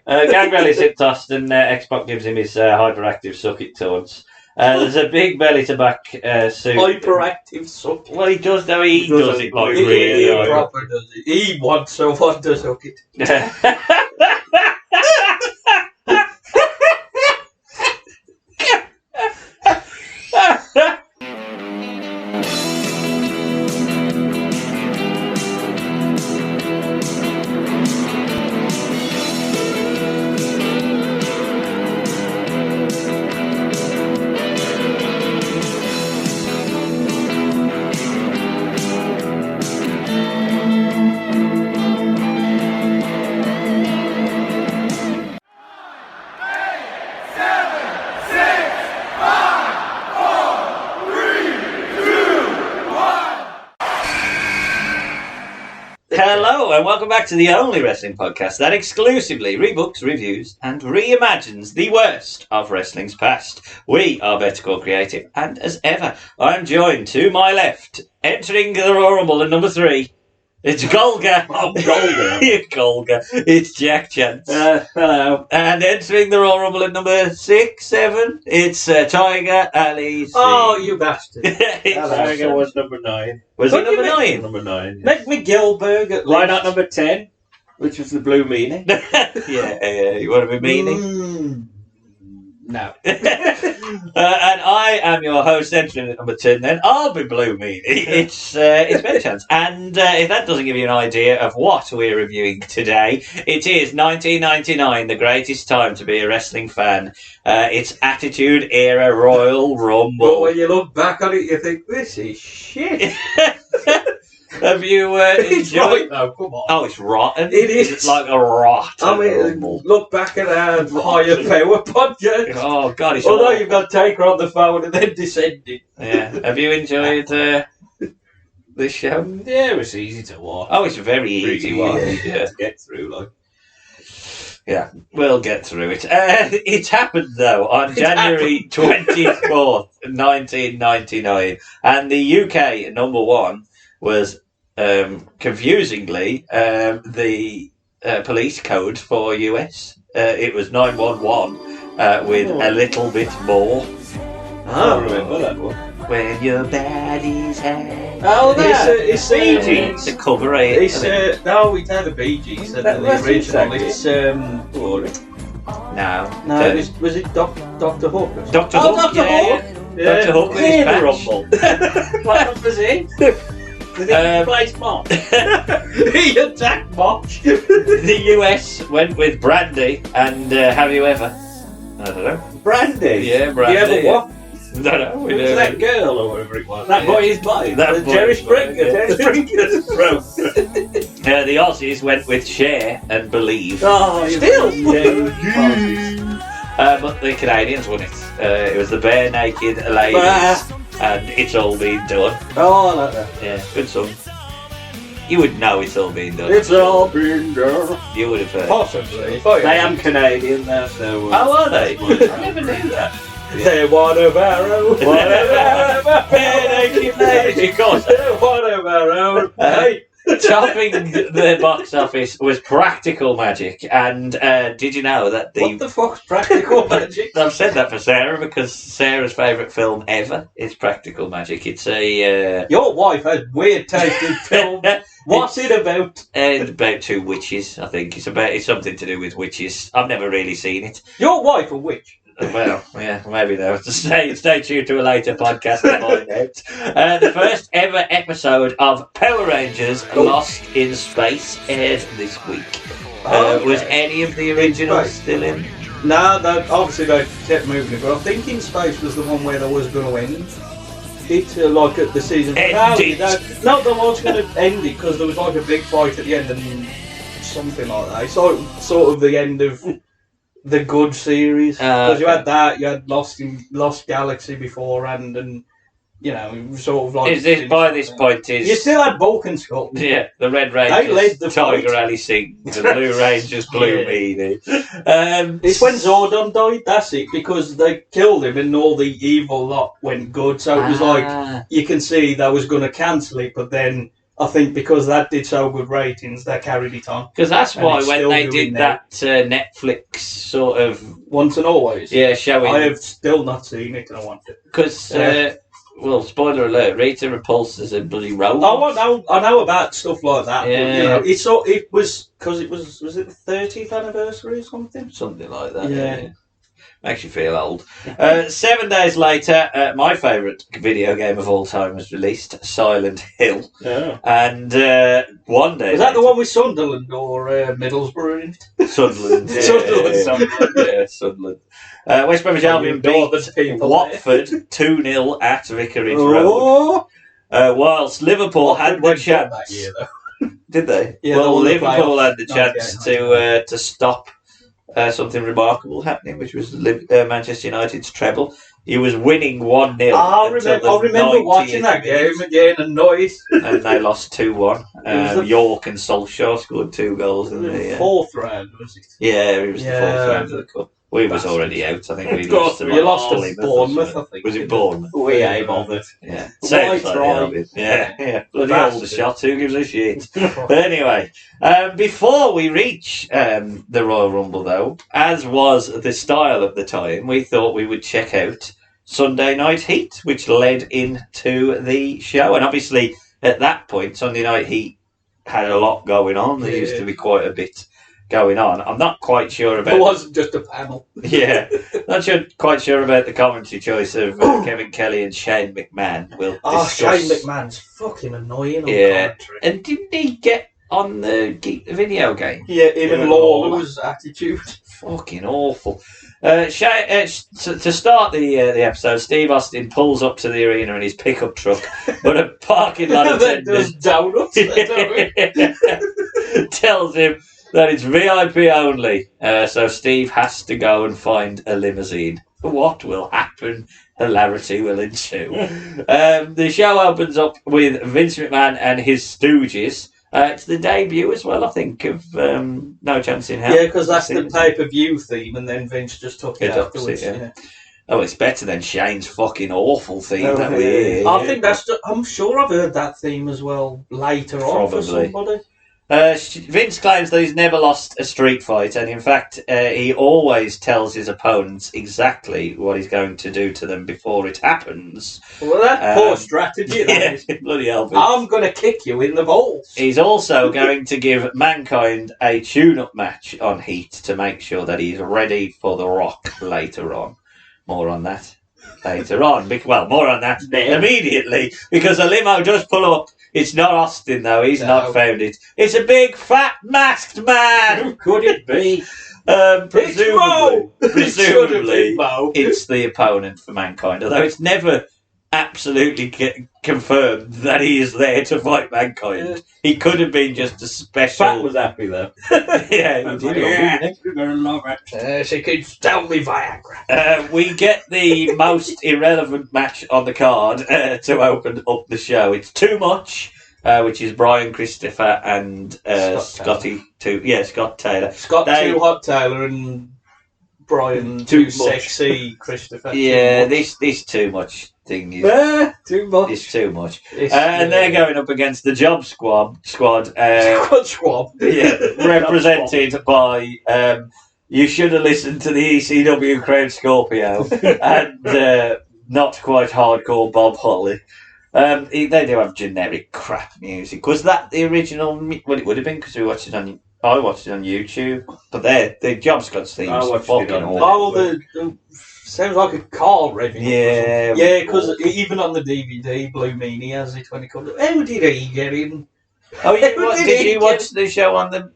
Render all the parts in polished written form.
Gangrel is hip tossed and X-Pac gives him his hyperactive suck it taunts. There's a big belly to back suit. Hyperactive suck. Well, he does though. He does it like really. He proper does it. He wants someone to suck it. Hello and welcome back to the only wrestling podcast that exclusively rebooks, reviews and reimagines the worst of wrestling's past. We are Better Call Creative and as ever I'm joined to my left, entering the Royal Rumble at number 3. It's Golga. Oh, Golga. Golga. It's Jack Chance. Hello. And entering the Royal Rumble at number 6, 7, it's Tiger Ali. Oh, you bastard. Tiger was number 9. Was it number 9? Number 9. Make me Gilbert at Why least. not number 10? Which was the blue meaning. yeah. You want to be meaning? No. And I am your host, entering at number 10 then. I'll be Blue Meanie. It's Better Chance. And if that doesn't give you an idea of what we're reviewing today, it is 1999, the greatest time to be a wrestling fan. It's Attitude Era Royal Rumble. But when you look back on it, you think, this is shit. Have you It's enjoyed... right though, come on. Oh, it's rotten. It is. It's like a rotten I mean, Rumble. look back at our higher power podcast. Oh, God, it's Although awful. you've got Taker on the phone and then descending. Yeah. Have you enjoyed this show? Yeah, it was easy to watch. Oh, it's a very easy one. Yeah, to get through, like. Yeah, we'll get through it. It happened, though, on January 24th, 1999. And the UK number 1 was, confusingly, the police code for US. It was 911 with a little bit more. I remember that one. When your daddy's hand. Oh, it's Bee Gees. Gees. The cover it. It's no, it's had the Bee Gees and the original. It's No. was it Doctor Hook? Or Dr. Oh, Hook. Dr. Hook. Yeah. Dr. Hook with his Clear the patch. Rumble. What numbers he? Did he play March? He attacked March. The US went with Brandy and Have You Ever? I don't know. Brandy. Yeah, Brandy. Yeah, but what? No, no. We It was don't that know. girl or whatever it was. Yeah. That boy is mine. That boy Jerry is mine, Springer. yeah. Jerry Springer's throat. The Aussies went with Cher and Believe. Oh, Still? Yeah. But the Canadians won it. It was the Bare Naked Ladies and It's All Been Done. Oh, I like that. Yeah, good song. You would know It's All Been Done. It's all been done. You would have heard. Possibly. I am Canadian now, so... Oh, are they? I never knew that. Say what of our own. What of our own. Bare Naked Ladies, of course. What of our own. Hey. Topping the box office was Practical Magic, and did you know that What the fuck's Practical Magic? I've said that for Sarah because Sarah's favourite film ever is Practical Magic. It's a Your wife has weird taste in film. What's it about? it's about 2 witches. I think it's something to do with witches. I've never really seen it. Your wife a witch? Well, yeah, maybe though. Stay tuned to a later podcast to find out. The first ever episode of Power Rangers Lost in Space aired this week. Was any of the originals still in? No, obviously they kept moving it, but I think In Space was the one where they was going to end it, like at the season finale. No, they was going to end it because there was like a big fight at the end and something like that. It's sort of the end of the good series, because you had that, you had Lost Galaxy beforehand, and you know, sort of like. Is this by this point? Is you still had Balkan Skull? Yeah, the Red Rangers, They led the Tiger fight. Ali Singh, the Blue Rangers, Blue Yeah. Meanie. It's when Zordon died. That's it, because they killed him and all the evil lot went good. So it was like you can see they was going to cancel it, but then I think because that did so good ratings, they carried it on. Because that's And why it's when still they doing did now. that Netflix sort of Once and Always. showing. I have still not seen it, and I want it. Because well, spoiler alert: Rita Repulsa's a bloody rogue. Oh, I know about stuff like that. Yeah. But, it was because it was it the 30th anniversary or something? Something like that. Yeah. Makes you feel old. 7 days later, my favourite video game of all time was released, Silent Hill. Yeah. And 1 day Was that the one with Sunderland or Middlesbrough in it? Sunderland. Sunderland. West Bromwich Albion beat Watford 2-0 at Vicarage Road. Whilst Liverpool had the chance. That year, though. Did they? Yeah, well, they won the Liverpool playoffs. had the chance to stop something remarkable happening, which was Manchester United's treble. He was winning 1-0. I remember watching that game again and noise. And they lost 2-1. York and Solskjaer scored 2 goals in the fourth round, was it? Yeah, it was the fourth round of the cup. We was already out. I think we lost to Bournemouth, I think. Was it Bournemouth? We ain't bothered. Yeah. Sounds like Albion. Yeah. Bloody old shot. Who gives a shit? But anyway, before we reach the Royal Rumble, though, as was the style of the time, we thought we would check out Sunday Night Heat, which led into the show. And obviously, at that point, Sunday Night Heat had a lot going on. There used to be quite a bit going on. I'm not quite sure about... It wasn't just a panel. Yeah. Quite sure about the commentary choice of Kevin Kelly and Shane McMahon. We'll discuss. Shane McMahon's fucking annoying on commentary. And didn't he get on the video game? Yeah, even Lawler's attitude. Fucking awful. To start the episode, Steve Austin pulls up to the arena in his pickup truck, but a parking lot attendant donuts. tells him that it's VIP only. So Steve has to go and find a limousine. What will happen? Hilarity will ensue. The show opens up with Vince McMahon and his Stooges. It's the debut as well, I think, of No Chance in Hell. Yeah, because that's the pay-per-view theme, and then Vince just took it afterwards. Oh, it's better than Shane's fucking awful theme that we hear. I think I'm sure I've heard that theme as well later on for somebody. Vince claims that he's never lost a street fight, and in fact, he always tells his opponents exactly what he's going to do to them before it happens. Well, that's poor strategy. Bloody hell. I'm going to kick you in the balls. He's also going to give Mankind a tune-up match on Heat to make sure that he's ready for The Rock later on. More on that later on. More on that immediately, because a limo does pull up. It's not Austin, though. He's not found it. It's a big, fat, masked man. Who could it be? Presumably, Mo. it's the opponent for Mankind, although it's never absolutely confirmed that he is there to fight Mankind. He could have been just a special... Fat was happy, though. Yeah, he did. You're going to love it. She keeps telling me Viagra. We get the most irrelevant match on the card to open up the show. It's Too Much, which is Brian Christopher and Scott Taylor. Scott Too Hot Taylor and Brian Too Sexy Christopher. Yeah, this Too Much thing is too much. It's too much. And they're going up against the Job Squad. Squad. Yeah, represented by. You should have listened to the ECW Crown Scorpio and not quite hardcore Bob Holly. They do have generic crap music. Was that the original? Well, it would have been because I watched it on YouTube. But the Job Squad themes fucking awful. Sounds like a car revving. Yeah. Yeah, because even on the DVD, Blue Meanie has it when it comes. How did he get in? Oh, did you watch the show on the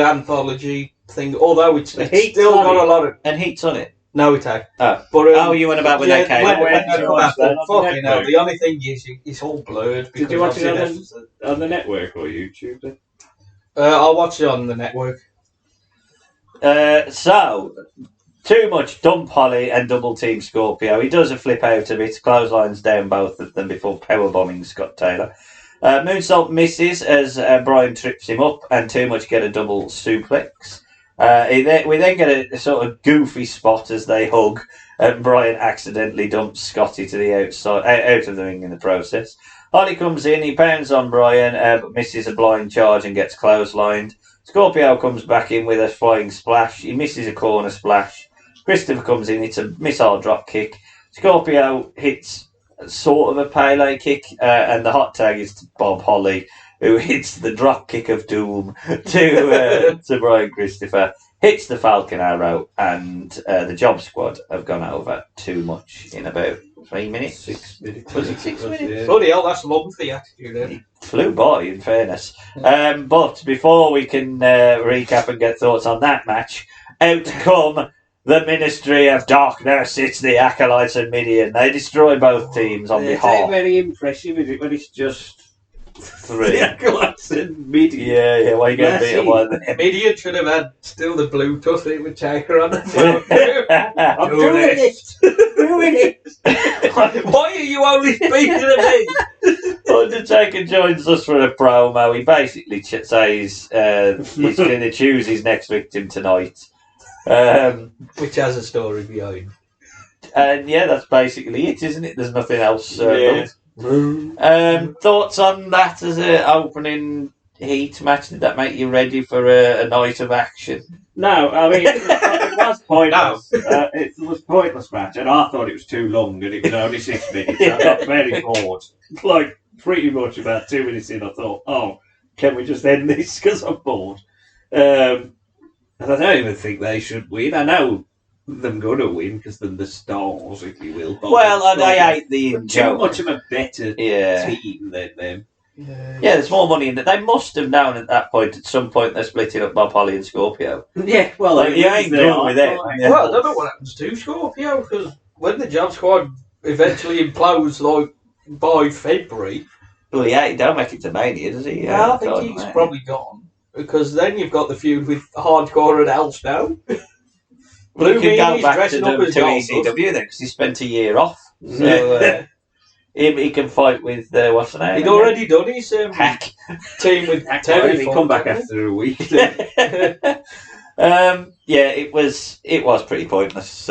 anthology thing? Although it's still got a lot of Heat's on it. No, it ain't. Oh, but you went about when they came. Fucking hell. The only thing is, it's all blurred. Did you watch it on the network or YouTube then? I watched it on the network. So, Too Much dump Holly and double team Scorpio. He does a flip out of it, clotheslines down both of them before powerbombing Scott Taylor. Moonsault misses as Brian trips him up, and Too Much get a double suplex. We then get a sort of goofy spot as they hug, and Brian accidentally dumps Scotty to the outside, out of the ring in the process. Holly comes in, he pounds on Brian, but misses a blind charge and gets clotheslined. Scorpio comes back in with a flying splash. He misses a corner splash. Christopher comes in, it's a missile drop kick. Scorpio hits sort of a Pele kick, and the hot tag is to Bob Holly, who hits the drop kick of doom to Brian Christopher. Hits the Falcon Arrow, and the Job Squad have gone over too much in about 3 minutes. 6 minutes. Was it 6 minutes? Yeah. Bloody hell, that's long for the attitude then. It flew by, in fairness. But before we can recap and get thoughts on that match, out come the Ministry of Darkness. It's the Acolytes and Midian. They destroy both teams on It's behalf. very impressive, is it, when it's just 3. the Acolytes and Midian. Yeah, why you going to beat them by them? Idiot should have had still the Bluetooth it would take her on the phone. I'm doing it! Why are you only speaking to me? Undertaker joins us for a promo. He basically says he's going to choose his next victim tonight. Which has a story behind. And yeah, that's basically it, isn't it? There's nothing else. Yeah. Thoughts on that as an opening heat match? Did that make you ready for a night of action? No, I mean, it was pointless. It was a pointless match, and I thought it was too long, and it was only 6 minutes. I got very bored. Like, pretty much about 2 minutes in, I thought, oh, can we just end this? Because I'm bored. And I don't even think they should win. I know them going to win because they're the stars, if you will. Well, I hate the too joke. much of a better team than them. Yeah, there's more money in it. They must have known at that point, at some point, they're splitting up Bob Holly and Scorpio. Yeah, well, Like, you ain't good with it. Yeah. Well, I don't know what happens to Scorpio, because when the Job Squad eventually implodes, like, by February... Well, yeah, he don't make it to Mania, does he? Yeah, I think he's probably gone. Because then you've got the feud with Hardcore and Elstone. Well, he can go Meanies back dressing to up as ECW then, because he spent a year off. So, he can fight with, what's the name? He'd already done his Hack. team with Terry. Terry. He come back after a week. Yeah, it was pretty pointless.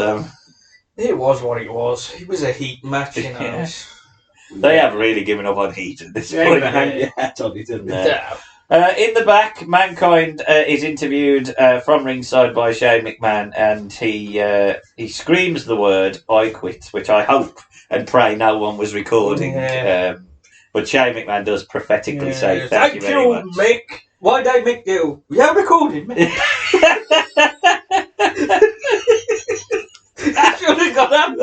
It was what it was. It was a heat match, you know. Yeah. They have really given up on heat at this You're point. going to hang your hat on it, isn't it? Yeah. In the back, Mankind is interviewed from ringside by Shane McMahon, and he screams the word "I quit," which I hope and pray no one was recording. Yeah. But Shane McMahon does prophetically say, "Thank you very much." Mick. Why did Mick do? Yeah, recording, Mick. I should have got that.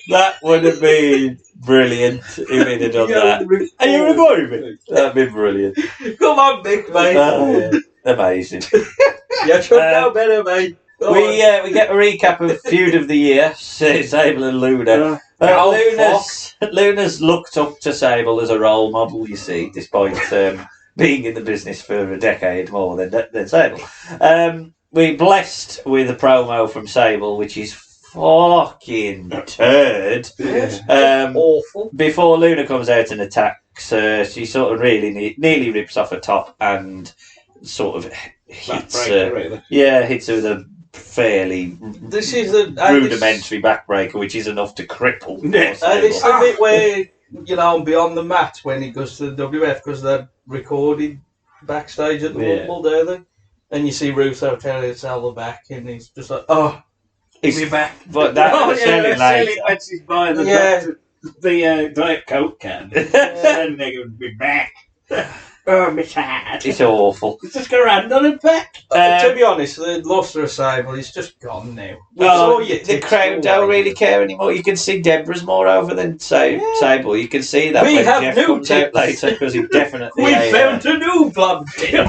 That would have been brilliant if he'd have done that. Are you recording me? That'd be brilliant. Come on, Mick, mate. Amazing. You should know better, mate. We get a recap of Feud of the Year, Sable and Luna. Luna's looked up to Sable as a role model, you see, despite being in the business for a decade more than Sable. We blessed with a promo from Sable, which is fucking turd. Awful. Before Luna comes out and attacks, she sort of really nearly rips off her top and sort of hits her. Yeah, hits her with a fairly rudimentary backbreaker, which is enough to cripple. It's the bit where, beyond the mat when he goes to the WF, because they're recorded backstage at the Rumble, don't they? And you see Russo telling him to sell the back, and he's just like, he's back. But that selling later. When she's buying the Diet Coke can. And they're going to be back. Oh, my sad. It's awful. It's just got a hand on her back. To be honest, the luster of Sable is just gone now. The crowd don't really care anymore. You can see Deborah's more over than Sable. You can see that when Jeff comes out later, because he definitely... We found a new blood.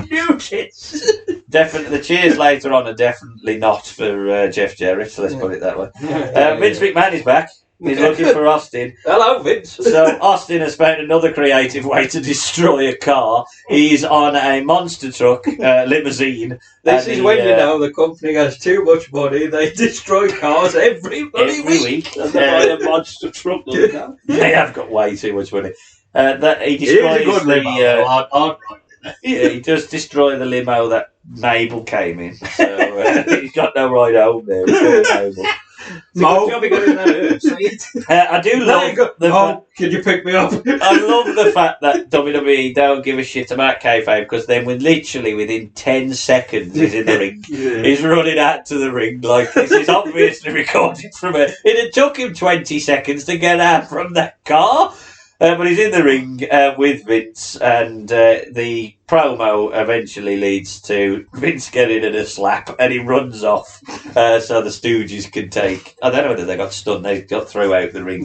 New tits. Definitely, the cheers later on are definitely not for Jeff Jarrett, let's put it that way. Vince McMahon is back. He's looking for Austin. Hello, Vince. So Austin has found another creative way to destroy a car. He's on a monster truck limousine. This is when you know the company has too much money. They destroy cars every week. And they buy a monster truck. They have got way too much money. He destroys he does destroy the limo that Mabel came in. So he's got no ride home there. Mo. Job he got in that earth. I do love Mo, can you pick me up? I love the fact that WWE don't give a shit about kayfabe, because then within 10 seconds he's in the ring. He's running out to the ring like this is obviously recorded from it. It took him 20 seconds to get out from that car. But he's in the ring with Vince, and the promo eventually leads to Vince getting in a slap, and he runs off so the Stooges can take. I don't know whether they got stunned. They got thrown out the ring.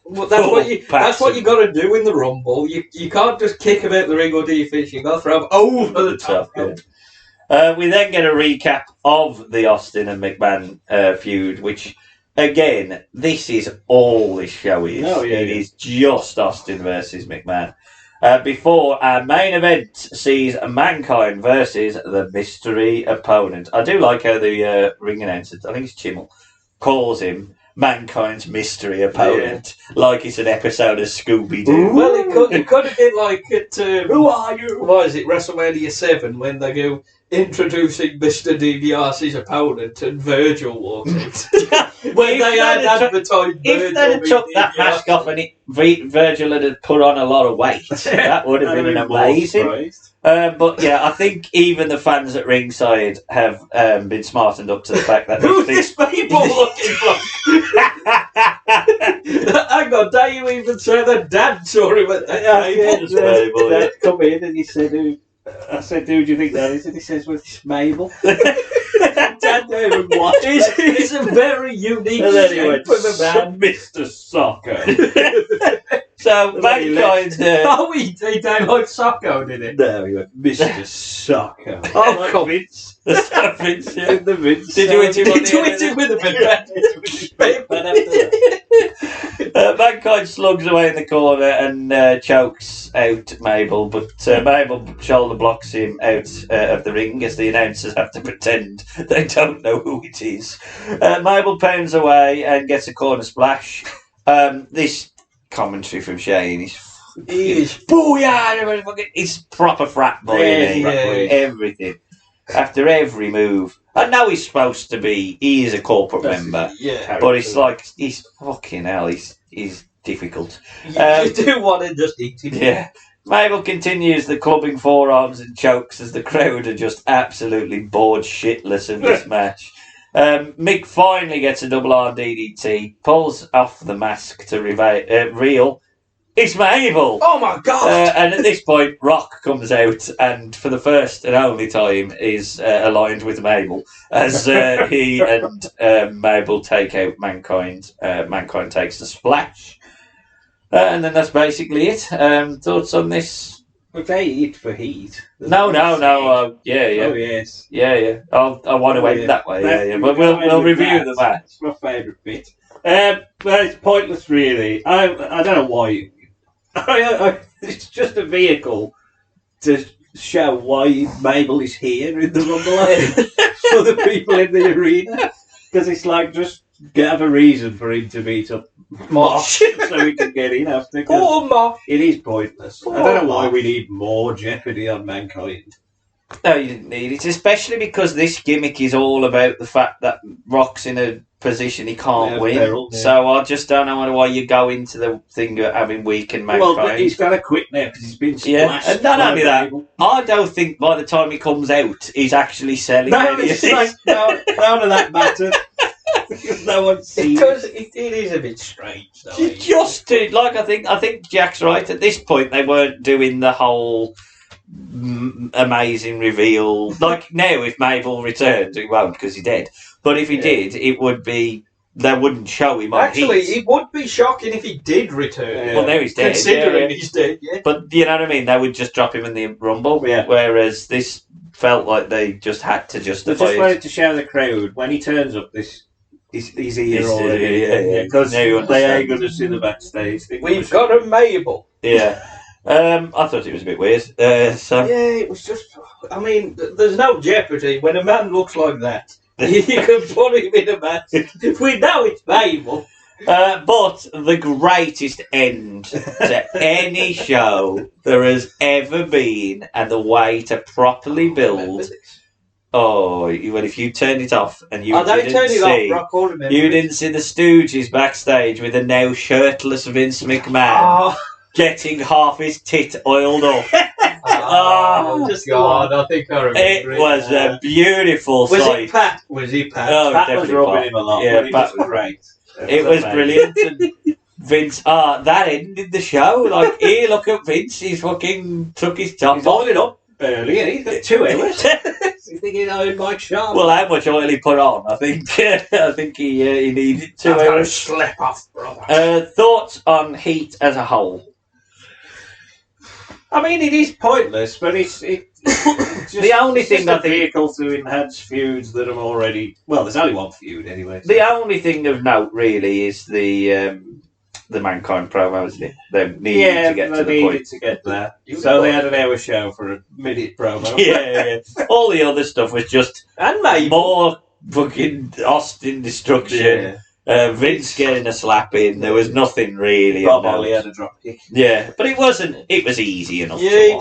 Well, that's what you got to do in the Rumble. You can't just kick him out the ring or do your fish. You got to throw him over the top. We then get a recap of the Austin and McMahon feud, which. Again, this is all this show is. It is just Austin versus McMahon. Before our main event sees Mankind versus the mystery opponent. I do like how the ring announcer, I think it's Chimmel, calls him Mankind's mystery opponent, like it's an episode of Scooby-Doo. Well, it could have been like at who are you? What is it? WrestleMania 7 when they go introducing Mr. DiBiase's opponent and Virgil walks in. When they had advertised if they'd have took that mask off and Virgil had put on a lot of weight, that would have been amazing. But yeah, I think even the fans at ringside have been smartened up to the fact that who's this people looking for? Hang on, dare you even say that Dad saw him at the Dad come in and he said, I said, who do you think that is? And he says, well, it's Mabel. Dad even watched. He's a very unique shape for the man. Mr. Soccer. So, Mankind... he don't like Socko, did it? No, he went, Mr. Soccer. Oh, like Vince. Vince, yeah. The Vince. Did you hit him with a bit? Mankind slugs away in the corner and chokes out Mabel, but Mabel shoulder blocks him out of the ring as the announcers have to pretend they don't know who it is. Mabel pounds away and gets a corner splash. This commentary from Shane is booyah! He's proper frat boy, everything. After every move. I know he's supposed to be, he is a corporate member, but it's like, he's fucking hell, he's difficult. You do want to just eat him. Yeah. Mabel continues the clubbing forearms and chokes as the crowd are just absolutely bored shitless of this match. Mick finally gets a double arm DDT, pulls off the mask to reveal it's Mabel. Oh my god! And at this point, Rock comes out and for the first and only time is aligned with Mabel as he and Mabel take out Mankind. Mankind takes the splash. And then that's basically it. Thoughts on this? Well, they eat for heat. No. Oh, yes. Yeah. I want to end that way. Yeah. But we'll review the match. It's my favourite bit. But it's pointless, really. I don't know why. It's just a vehicle to show why Mabel is here in the Rumble for the people in the arena. Because it's like just have a reason for him to meet up Mosh so we can get in after. Poor Mosh. It is pointless. I don't know why we need more Jeopardy on Mankind. No, you didn't need it, especially because this gimmick is all about the fact that Rock's in a position he can't win. Peril, So I just don't know why you go into the thing of having weakened Mankind. Well, but he's got to quit now because he's been splashed. Yeah, and not only that, I don't think by the time he comes out, he's actually selling any of this. None of that matters. No one sees because it is a bit strange, though. I think Jack's right. At this point, they weren't doing the whole amazing reveal. Like now, if Mabel returns, he won't because he's dead. But if he did, it would be they wouldn't show him. Actually, it would be shocking if he did return. Yeah. Well, now he's dead. Considering he's dead, But you know what I mean? They would just drop him in the Rumble. Yeah. Whereas this felt like they just had to justify. They just wanted to show the crowd when he turns up. He's here already. Because they ain't going to see the backstage. We've got a Mabel. Yeah. I thought it was a bit weird. Yeah, it was just. I mean, there's no jeopardy when a man looks like that. You can put him in a match. We know it's Mabel. But the greatest end to any show there has ever been, and the way to properly build Oh, well, if you turned it off and you They didn't turned it see, off, I can't remember. you didn't see the Stooges backstage with a now shirtless Vince McMahon getting half his tit oiled up. Just God, I think I remember It was a beautiful sight. Was he Pat? Oh, Pat was definitely rubbing Pat. him a lot. Yeah, But it Pat was great. It was brilliant. And Vince, that ended the show. Like, here, look at Vince. He's fucking took his top He's off. oiling up early, and he's got 2 hours. He's thinking, Mike Sharp. Well, how much oil he put on? I think he needed 2 hours. Slip off, brother. Thoughts on Heat as a whole? I mean, it is pointless, but it's just, the only thing that I think vehicle to enhance feuds that are already there's only one feud anyway. So. The only thing of note really is the Mankind promo, isn't it? They needed to get to the point. To get there. So they had an hour show for a minute promo. Yeah. All the other stuff was just more fucking Austin destruction. Yeah. Vince getting a slap in. There was nothing really. Rob Ollie had a drop kick. Yeah, but it wasn't. It was easy enough. Yeah,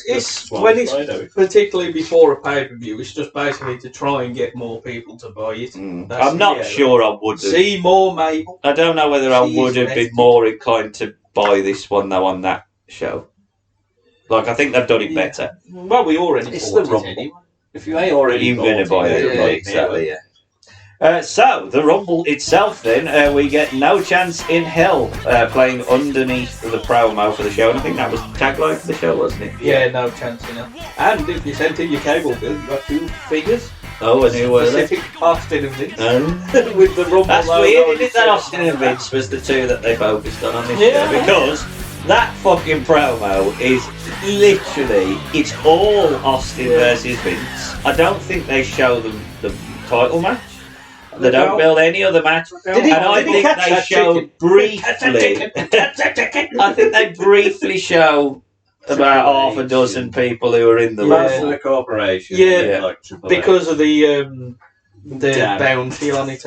it's when it's particularly before a pay-per-view. It's just basically to try and get more people to buy it. I'm not sure I would have. See more, Mabel. I don't know whether I would have been more inclined to buy this one though on that show. Like, I think they've done it better. Well, we already it's bought the it Rumble. anyway. If you ain't already you're going to buy it, exactly. Yeah. So, the Rumble itself then, we get No Chance in Hell playing underneath the promo for the show, and I think that was the tagline for the show, wasn't it? Yeah, No Chance in Hell. And if you sent in your cable bill, you got 2 figures. Oh, and who were they? Specific Austin and Vince. With the Rumble That's logo. weird, isn't it? That Austin and Vince was the 2 that they focused on this show, because that fucking promo is literally, it's all Austin versus Vince. I don't think they show them the title match. They don't build any other match. I think they show briefly. I think they briefly show about half a dozen people who are in the most of the corporation. Yeah, like because of the bounty on it.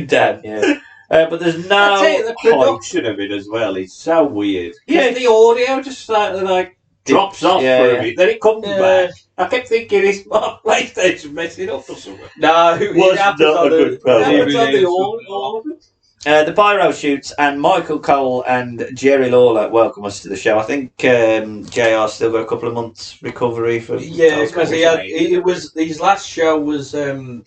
Dan, yeah. But there's no. The production of it as well is so weird. Yeah, the audio just drops off for a bit, then it comes back. I kept thinking it's my PlayStation messing up or something. No, it was not a good promo. The Pyro shoots, and Michael Cole and Jerry Lawler welcome us to the show. I think JR still got a couple of months recovery for. Yeah, because his last show was the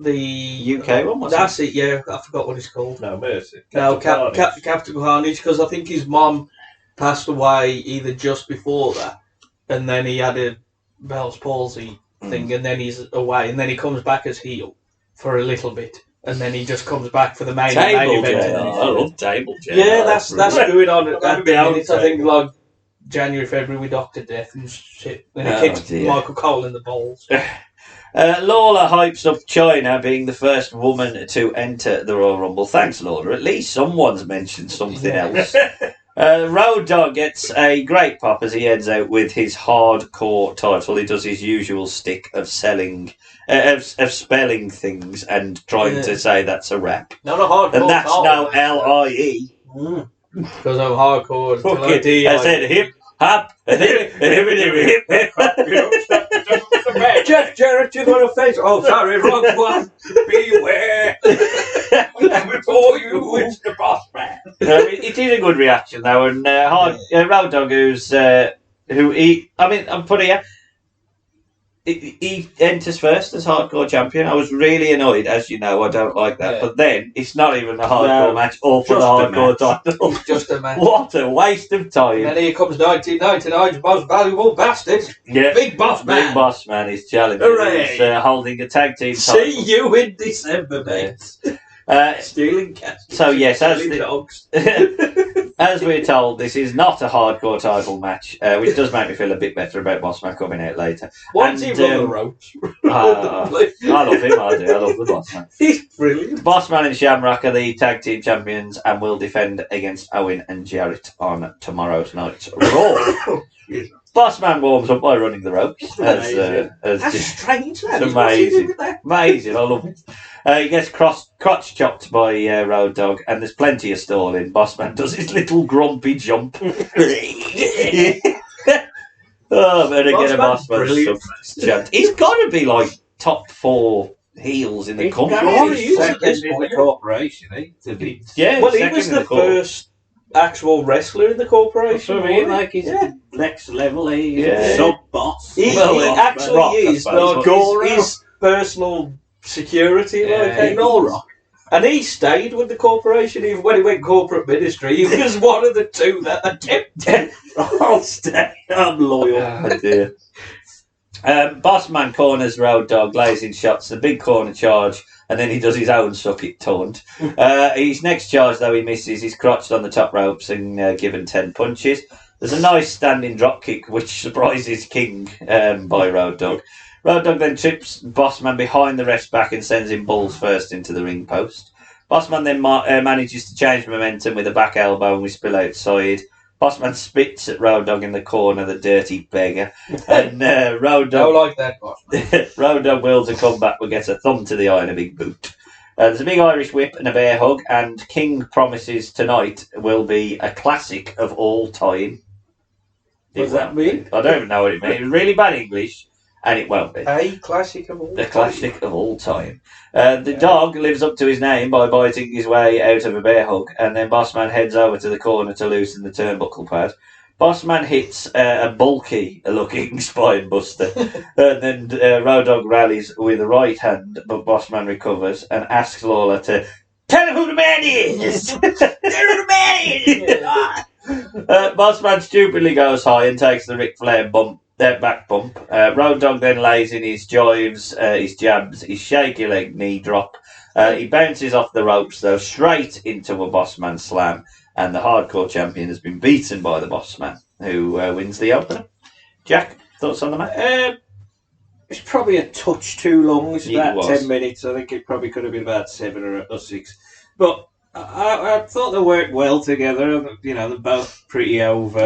UK one. That's it. Yeah, I forgot what it's called. No Mercy. Captain Carnage, because I think his mom passed away either just before that, and then he had a Bell's palsy thing, and then he's away, and then he comes back as heel for a little bit, and then he just comes back for the main event. I love Table J. Yeah, that's going on at the minute. I think like January, February with Dr. Death and shit. Then he kicks Michael Cole in the balls. Lawler hypes up China being the first woman to enter the Royal Rumble. Thanks, Lawler. At least someone's mentioned something else. Road Dogg gets a great pop as he heads out with his hardcore title. He does his usual stick of spelling things and trying to say that's a rap. Not a hardcore. And that's no LIE. Because I'm hardcore. I said hip hop, hip. Jeff Jarrett, you got a face. Oh, sorry, wrong one. Beware. Before you, it's the boss man. It is a good reaction though, and Road Dogg, I'm putting it. He enters first as hardcore champion. I was really annoyed, as you know. I don't like that, but then it's not even a hardcore match, all for the hardcore title. Just a match. What a waste of time! And then here comes 1999's most valuable bastard. Yeah, Big Boss Man. Big Boss Man is challenging. He's holding a tag team title. See you in December, mate. Stealing cats. So yes, dogs. As we're told, this is not a hardcore title match, which does make me feel a bit better about Bossman coming out later. Once he run the ropes. I love him, I do. I love the Bossman. He's brilliant. Bossman and Shamrock are the tag team champions and will defend against Owen and Jarrett on tomorrow's night's Raw. Bossman warms up by running the ropes. That's strange, man. It's amazing. Amazing, I love it. He gets crotch chopped by Road Dogg, and there's plenty of stalling. Bossman does his little grumpy jump. Oh, better get a Boss Boss Man, Man chant. He's got to be like top 4 heels in the company. He's second in the corporation, to be. Yeah, well, he was the first actual wrestler in the corporation. That's what I mean, like he's next level, he's sub boss. He actually Rock, is like his personal security, like Rock. And he stayed with the corporation even when he went corporate ministry. He was one of the 2 that attempted. I'll stay. I'm loyal. Oh, dear. Bossman corners Road Dogg, lays in shots, the big corner charge, and then he does his own suck it taunt. His next charge, though, he misses. He's crotched on the top ropes and given 10 punches. There's a nice standing drop kick, which surprises King by Road Dogg. Road Dogg then trips Bossman behind the ref's back and sends him balls first into the ring post. Bossman then manages to change momentum with a back elbow and we spill outside. Bossman spits at Road Dogg in the corner, the dirty beggar. And Road Dogg... I like that, Bossman. Road Dogg wills a comeback, but gets a thumb to the eye and a big boot. There's a big Irish whip and a bear hug, and King promises tonight will be a classic of all time. What does that mean? I don't even know what it means. It's really bad English, and it won't be. A classic of all time. A classic of all time. The dog lives up to his name by biting his way out of a bear hug, and then Bossman heads over to the corner to loosen the turnbuckle pad. Bossman hits a bulky-looking spine buster, and then Road Dogg rallies with a right hand, but Bossman recovers and asks Lawler to tell him who the man is! Tell him who the man is! Bossman stupidly goes high and takes the Ric Flair back bump. Road Dogg then lays in his jives, his jabs, his shaky leg knee drop. He bounces off the ropes, though, straight into a Bossman slam. And the hardcore champion has been beaten by the Bossman, who wins the opener. Jack, thoughts on the match? It's probably a touch too long. It's about was. 10 minutes. I think it probably could have been about 7 or 6. But I thought they worked well together. You know, they're both pretty over.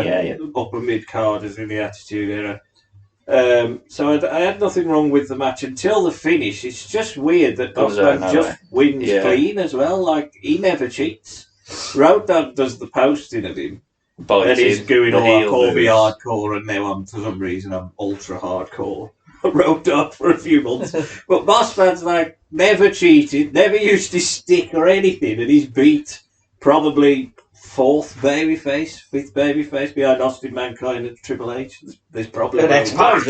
Upper mid-carders in the Attitude Era. So I had nothing wrong with the match until the finish. It's just weird that Bossman just wins clean as well. Like, he never cheats. Road Dogg does the posting of him. And he's going, I call me hardcore, and now for some reason I'm ultra hardcore. Road Dogg for a few months. But Bossman's like, never cheated, never used his stick or anything, and he's beat probably 4th babyface, 5th babyface behind Austin Mankind and Triple H. There's probably the next match.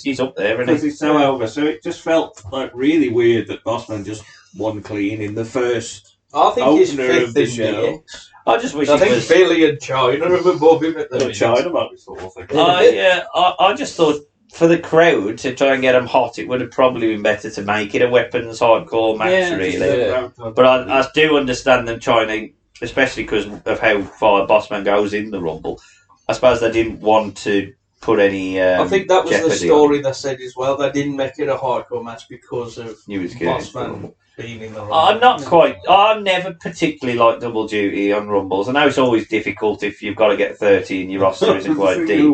He's up there. Because he's so over. So it just felt like really weird that Bossman just won clean in the first I think he's 5th of the show. I just wish I think Billy and China are above him at the minute. China might be 4th. I just thought for the crowd to try and get them hot, it would have probably been better to make it a weapons hardcore match, really. But I do understand them trying to, especially because of how far Bossman goes in the Rumble. I suppose they didn't want to put any. I think that was the story they said as well. They didn't make it a hardcore match because of Bossman being in the Rumble. I'm not quite. I never particularly like double duty on Rumbles. I know it's always difficult if you've got to get 30 and your roster isn't quite deep.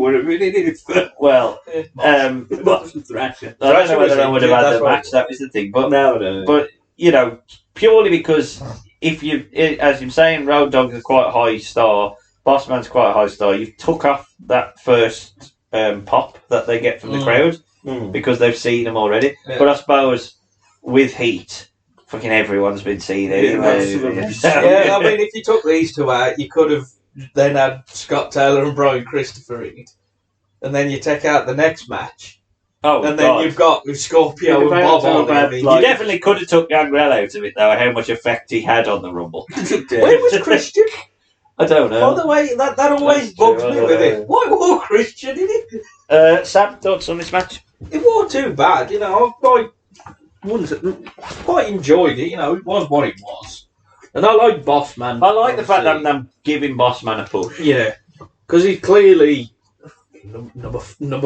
Well, I don't know whether I would have had the match. That was the thing, but but you know, purely because if you, as you're saying, Road Dogg is quite a high star. Bossman's quite a high star. You've took off that first pop that they get from the crowd because they've seen them already. Yeah. But I suppose with heat, fucking everyone's been seeing it. Yeah, I mean, if you took these 2 out, you could have then had Scott Taylor and Brian Christopher in it, and then you take out the next match. And then you've got Scorpio and Bob on. I mean, you definitely could have took Gangrel out of it, though. How much effect he had on the Rumble? Where was Christian? I don't know. By the way, that always bugs me with it. Why wore Christian in it? Sam, thoughts on this match? It wasn't too bad, you know. I quite enjoyed it, you know. It was what it was. And I like Bossman. I like the fact that I'm giving Bossman a push. Yeah. Because he's clearly number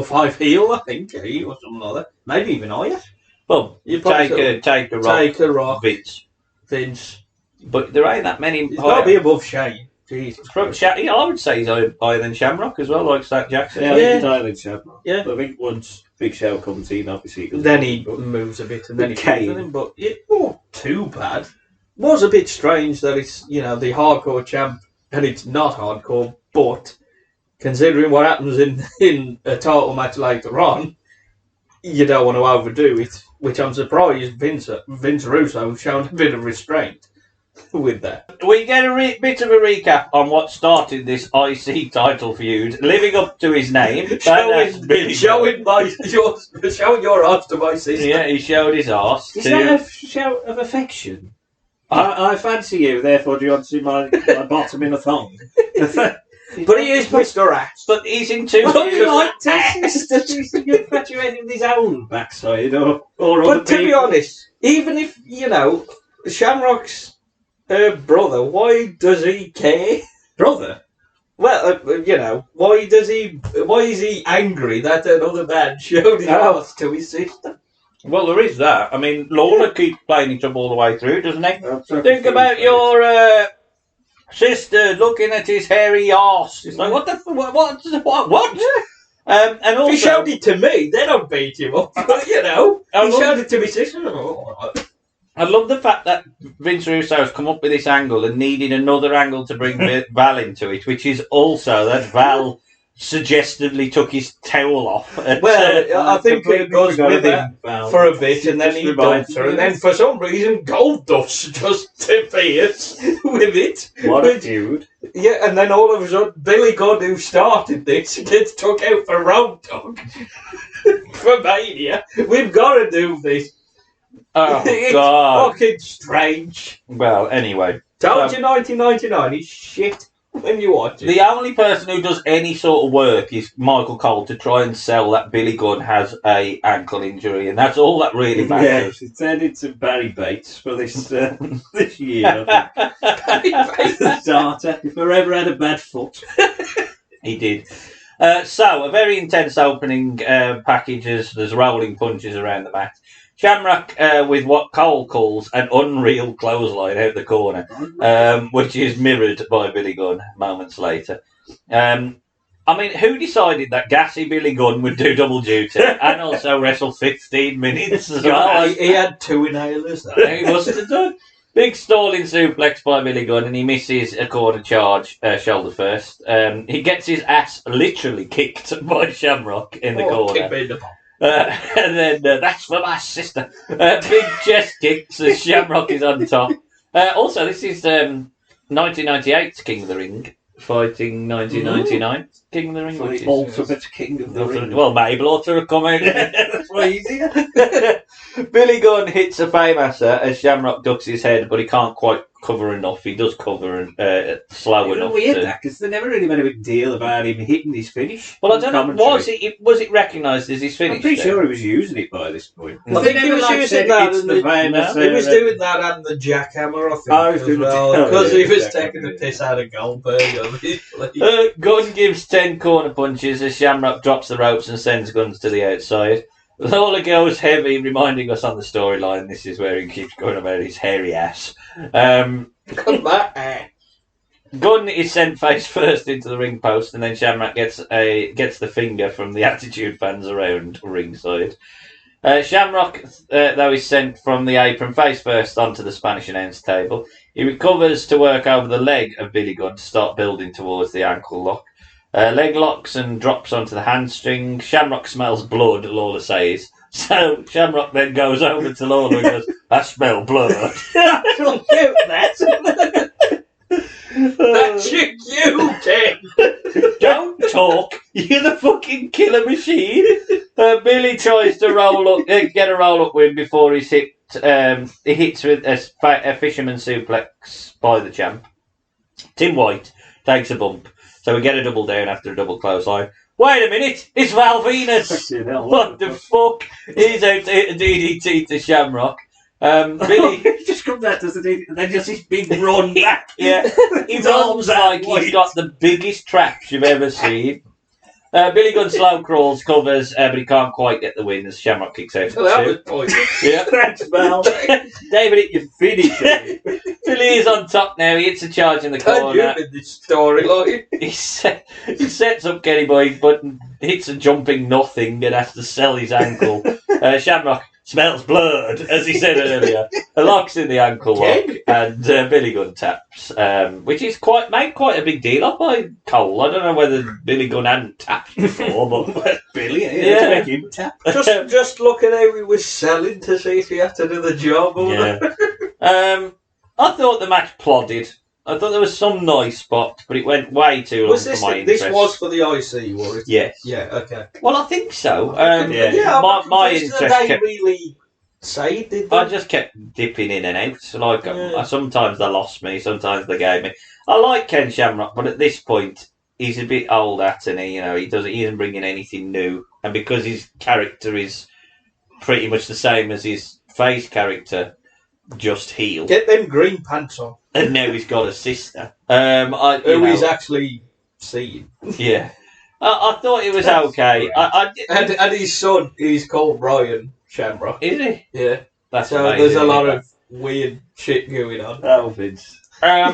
5 heel, I think. Or something like that. Maybe even higher. Well, you take a rock. Vince. But there ain't that many. He's got to be above Shane. Jesus. I would say he's higher than Shamrock as well, like Zach Jackson. Yeah, he's higher than Shamrock. Yeah. But I think once Big Show comes in, obviously. Then he moves a bit and then he comes with him. But it wasn't too bad. It was a bit strange that it's, you know, the hardcore champ and it's not hardcore, but considering what happens in a title match later on, you don't want to overdo it. Which I'm surprised Vince Russo shown a bit of restraint with that. We get a bit of a recap on what started this IC title feud, living up to his name. showing your arse to my sister. Yeah, he showed his arse. Is that a shout of affection? I fancy you, therefore do you want to see my bottom in a thong? But he is Mr. Ass. But he's in two. Would you like to see you infatuated with his own backside or But to be honest, even if, Shamrock's brother, why does he care? brother? Well, why is he angry that another man showed his arse to his sister? Well, there is that. I mean, Lawler keeps playing it up all the way through, doesn't he? Think about your sister looking at his hairy arse. It's like, what? And also, If he showed it to me, then I'd beat him up. He showed it to my sister. I love the fact that Vince Russo has come up with this angle and needed another angle to bring Val into it, which is also that Val suggestively took his towel off. I think it goes with him for a bit, and then he dumps her, and then for some reason Goldust just appears with it. What a feud. Yeah, and then all of a sudden Billy Gunn, who started this, gets took out for Road Dogg for Mania. We've got to do this. Oh, It's God. fucking strange. Well, anyway. Told you 1999 is shit when you watch it. The only person who does any sort of work is Michael Cole to try and sell that Billy Gunn has a ankle injury, and that's all that really matters. Yes, it turned into Barry Bates for this this year. I think. The starter. If I ever had a bad foot. He did. So, a very intense opening package as there's rolling punches around the mat. Shamrock with what Cole calls an unreal clothesline out the corner, which is mirrored by Billy Gunn moments later. I mean, who decided that gassy Billy Gunn would do double duty and also wrestle 15 minutes as well? He had two inhalers. He must have done. Big stalling suplex by Billy Gunn, and he misses a corner charge shoulder first. He gets his ass literally kicked by Shamrock in the corner. And then that's for my sister. Big chest kicks as Shamrock is on top. Also, this is 1998's King of the Ring fighting 1999 King of the Ring. The ultimate King of the Ring. Well, Mabel ought to have come out. That's way easier. Billy Gunn hits a Paymaster as Shamrock ducks his head, but he can't quite cover enough. He does cover slow enough. Weird that, because they never really made a big deal about him hitting his finish. Well, I don't know. Was it recognised as his finish? I'm pretty sure he was using it by this point. I think he was using that. He was doing that and the jackhammer, I think, as well, because he was taking the piss out of Goldberg. Gunn gives 10 corner punches as Shamrock drops the ropes and sends Guns to the outside. Lawler goes heavy, reminding us on the storyline. This is where he keeps going about his hairy ass. Gunn is sent face first into the ring post, and then Shamrock gets the finger from the Attitude fans around ringside. Shamrock, though, is sent from the apron face first onto the Spanish announce table. He recovers to work over the leg of Billy Gunn to start building towards the ankle lock. Leg locks and drops onto the hamstring. Shamrock smells blood, Lawler says. So Shamrock then goes over to Lawler and goes, I smell blood. That's you, Ken. Don't talk. You're the fucking killer machine. Billy tries to get a roll up win before he's hit. He hits with a fisherman suplex by the champ. Tim White takes a bump. So we get a double down after a double clothesline. Wait a minute, it's Val Venus. What the fuck? He's out to hit a DDT to Shamrock. Billy He just comes out, does it? And then just this big run back. Yeah, his arms like he's got the biggest traps you've ever seen. Billy Gunn slow crawls, covers, but he can't quite get the win as Shamrock kicks out. Well, that was pointless. Yeah, Thanks, Val. David, hit your finish. Billy is on top now. He hits a charge in the corner. In this storyline. He sets up Kenny Boy, but hits a jumping nothing and has to sell his ankle. Shamrock smells blood, as he said earlier. A lock's in the ankle lock and Billy Gunn taps, which is made quite a big deal of by Cole. I don't know whether Billy Gunn hadn't tapped before, but Billy, yeah. make him tap. Just look at how he was selling to see if he had to do the job or not. I thought the match plodded. I thought there was some nice spots, but it went way too long for my interest. This was for the IC, was it? Yes. Yeah, okay. Well, I think so. My interest they really say, did they? I just kept dipping in and out. Like sometimes they lost me, sometimes they gave me. I like Ken Shamrock, but at this point, he's a bit old at, and he isn't bringing anything new. And because his character is pretty much the same as his face character, just heel. Get them green pants on. And now he's got a sister. Who he's actually seeing. Yeah. I thought it was okay. And his son is called Brian Shamrock. Is he? Yeah. That's so amazing, there's a lot of weird shit going on. Oh, Vince. I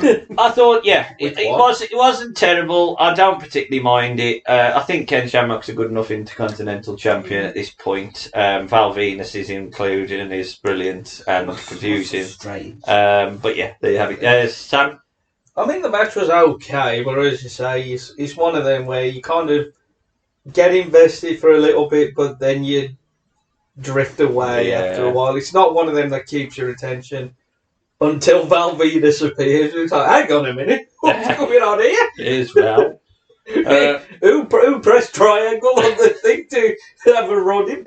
thought, it wasn't terrible. I don't particularly mind it. I think Ken Shamrock's a good enough Intercontinental Champion at this point. Val Venus is included and is brilliant and confusing. But yeah, there you have it. Sam? I think the match was okay, but as you say, it's one of them where you kind of get invested for a little bit, but then you drift away after a while. It's not one of them that keeps your attention until Val Venus appears. It's like, hang on a minute, what's going on here? Here's Val. Who pressed triangle on the thing to have a run in?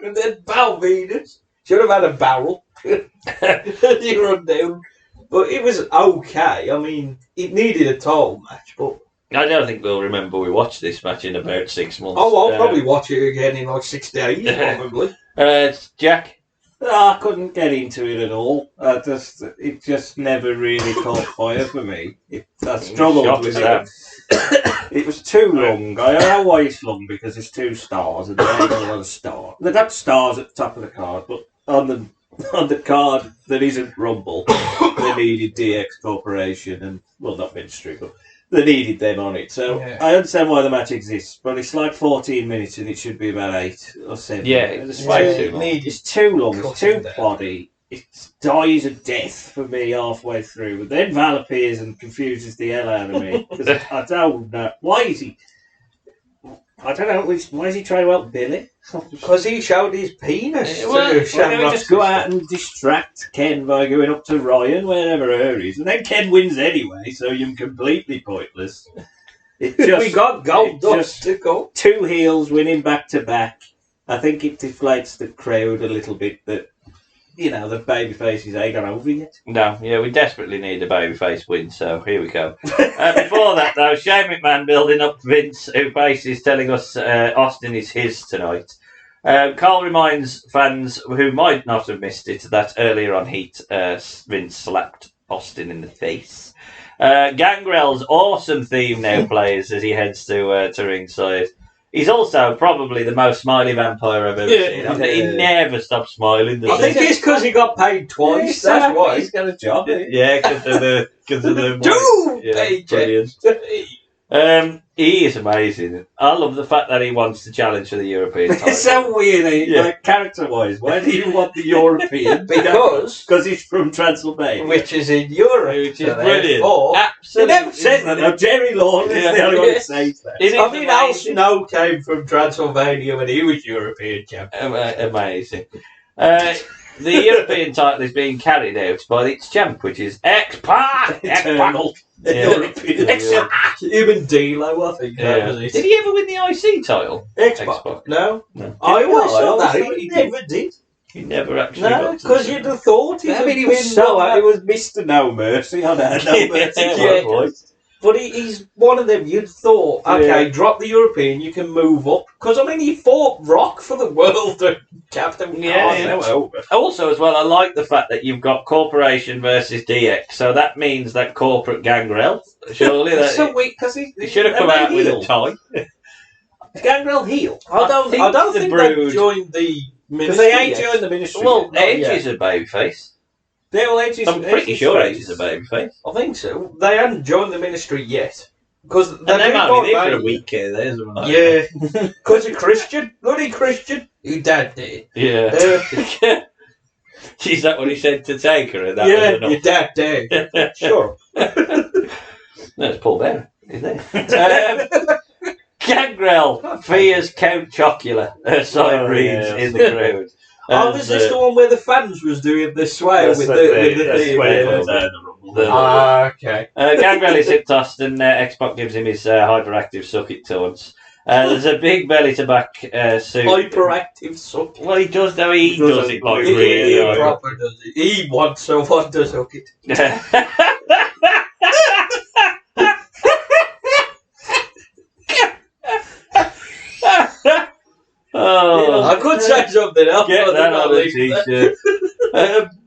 And then Val Venus should have had a barrel. You run down. But it was okay. I mean, it needed a title match, but I don't think we'll remember we watched this match in about 6 months. I'll probably watch it again in like 6 days, probably. Jack? I couldn't get into it at all. It just never really caught fire for me. I struggled with it. It was too long. I know why it's long, because it's 2 stars and they ain't a lot of stars. They've got stars at the top of the card, but on the card that isn't Rumble, they needed DX Corporation and, well, not Ministry, but they needed them on it. So I understand why the match exists, but it's like 14 minutes and it should be about 8 or 7. Yeah, it's way too long. It's too long, it's too ploddy. It dies a death for me halfway through. But then Val appears and confuses the hell out of me. Because I don't know. Why is he... I don't know. Why is he trying to help Billy? Because he showed his penis. Why don't we just go out and distract Ken by going up to Ryan, wherever her is, and then Ken wins anyway, so you're completely pointless. We got gold dust to go. 2 heels winning back to back. I think it deflates the crowd a little bit that, the babyfaces ain't got over yet. No, we desperately need a babyface win, so here we go. Before that, though, Shane McMahon building up Vince, who basically is telling us Austin is his tonight. Carl reminds fans who might not have missed it that earlier on Heat, Vince slapped Austin in the face. Gangrel's awesome theme now plays as he heads to ringside. He's also probably the most smiley vampire I've ever seen. He never stops smiling. I think it's because he got paid twice. That's why he's got a job. Yeah, because of the brilliant. He is amazing. I love the fact that he wants to challenge for the European title. It's so weird, like character-wise. Why do you want the European? Because he's from Transylvania, which is in Europe, which is brilliant. Absolutely, he never says that. Now, Jerry Lawler is the only one who says that. I mean, Al Snow came from Transylvania when he was European champion. Amazing. The European title is being carried out by its champ, which is X-Pac. Eternal. European. Even D-Lo, I think. That was it. Did he ever win the IC title? X-Pac? No. I always thought that. He never did. He never actually No, because you'd have thought he he was it was Mr. No Mercy. I know, No Mercy. But he's one of them. You'd thought, okay, drop the European, you can move up. Because, I mean, he fought Rock for the world and Captain Also, as well, I like the fact that you've got Corporation versus DX. So that means that Corporate Gangrel, surely. That's so weak, because he should have come out with a tie. Is Gangrel heel? I don't think they joined the ministry. Because they ain't joined the ministry. Well, Edge is a babyface. I'm pretty sure Edge is a babyface. I think so. They hadn't joined the ministry yet. Because And they're only there for a week here, there's one. Yeah. Because you're Christian. Bloody Christian. You dad did. Yeah. Is that what he said to take her? That yeah, was your dad did. Sure. No, it's Paul Bear, isn't it? Gangrel fears Count Chocula. Sign reads in the crowd. Oh, was this the one where the fans was doing the sway with the theme? Okay. Gangrel is hip tossed and X-Pac gives him his hyperactive suck it taunts. There's a big belly to back suit. Hyperactive suck. Well, he does though. He does it like really. He proper does it. He wants someone to suck it. Oh, I could say something else. Get that on a t-shirt.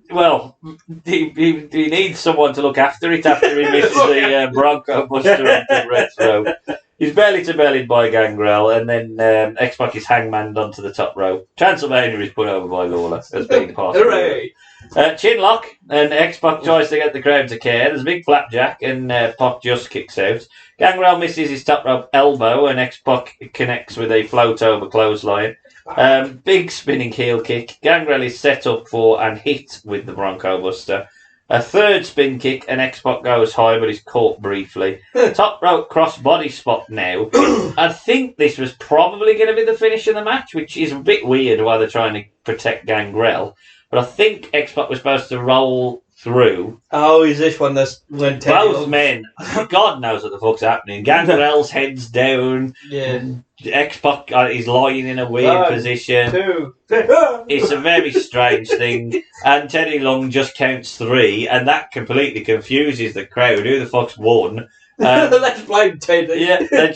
Well, he needs someone to look after it after he misses the Bronco Buster on the retro. He's belly to bellied by Gangrel, and then X-Pac is hangmaned onto the top rope. Transylvania is put over by Lawler as being part of it. Chinlock, and X-Pac tries to get the crowd to care. There's a big flapjack, and Pac just kicks out. Gangrel misses his top rope elbow, and X-Pac connects with a float over clothesline. Big spinning heel kick. Gangrel is set up for and hit with the Bronco Buster. A third spin kick, and X-Pac goes high, but he's caught briefly. Top rope cross body spot now. I think this was probably going to be the finish of the match, which is a bit weird while they're trying to protect Gangrel. But I think X-Pac was supposed to roll through. Oh, is this one that's when both men? God knows what the fuck's happening. Gangrel's head's down. Yeah. X-Pac is lying in a weird position. It's a very strange thing. And Teddy Long just counts 3, and that completely confuses the crowd. Who the fuck's won? Let's blame Teddy. Yeah, they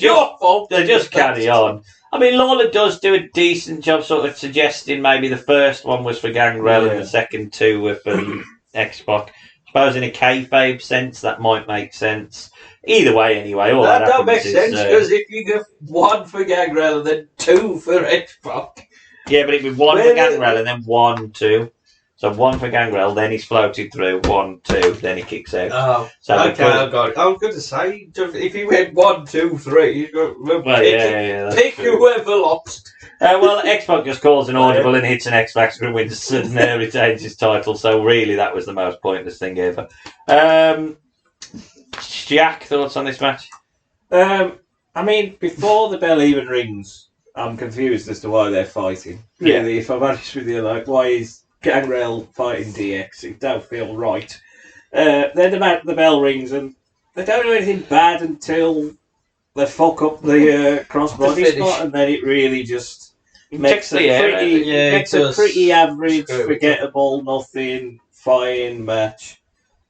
just carry on. I mean, Lawler does do a decent job sort of suggesting maybe the first one was for Gangrel and the second 2 were for X-Pac. I suppose in a kayfabe sense that might make sense. Either way, anyway, all that don't make sense because if you give 1 for Gangrel and then 2 for X-Pac. Yeah, but it'd be 1 for Gangrel and then 1, 2. So 1 for Gangrel, then he's floated through, 1, 2, then he kicks out. Oh, so okay, I got it. I was going to say, if he went 1, 2, 3, you've got pick whoever lost. Well, X-Pac just calls an audible and hits an X-Factor and wins and retains his title. So really, that was the most pointless thing ever. Jack, thoughts on this match? I mean, before the bell even rings, I'm confused as to why they're fighting. Really, if I'm honest with you, like, why is Gangrel fighting DX? It don't feel right. Then the bell rings and they don't do anything bad until they fuck up the crossbody spot, and then it really just makes a pretty average, forgettable, nothing, fine match.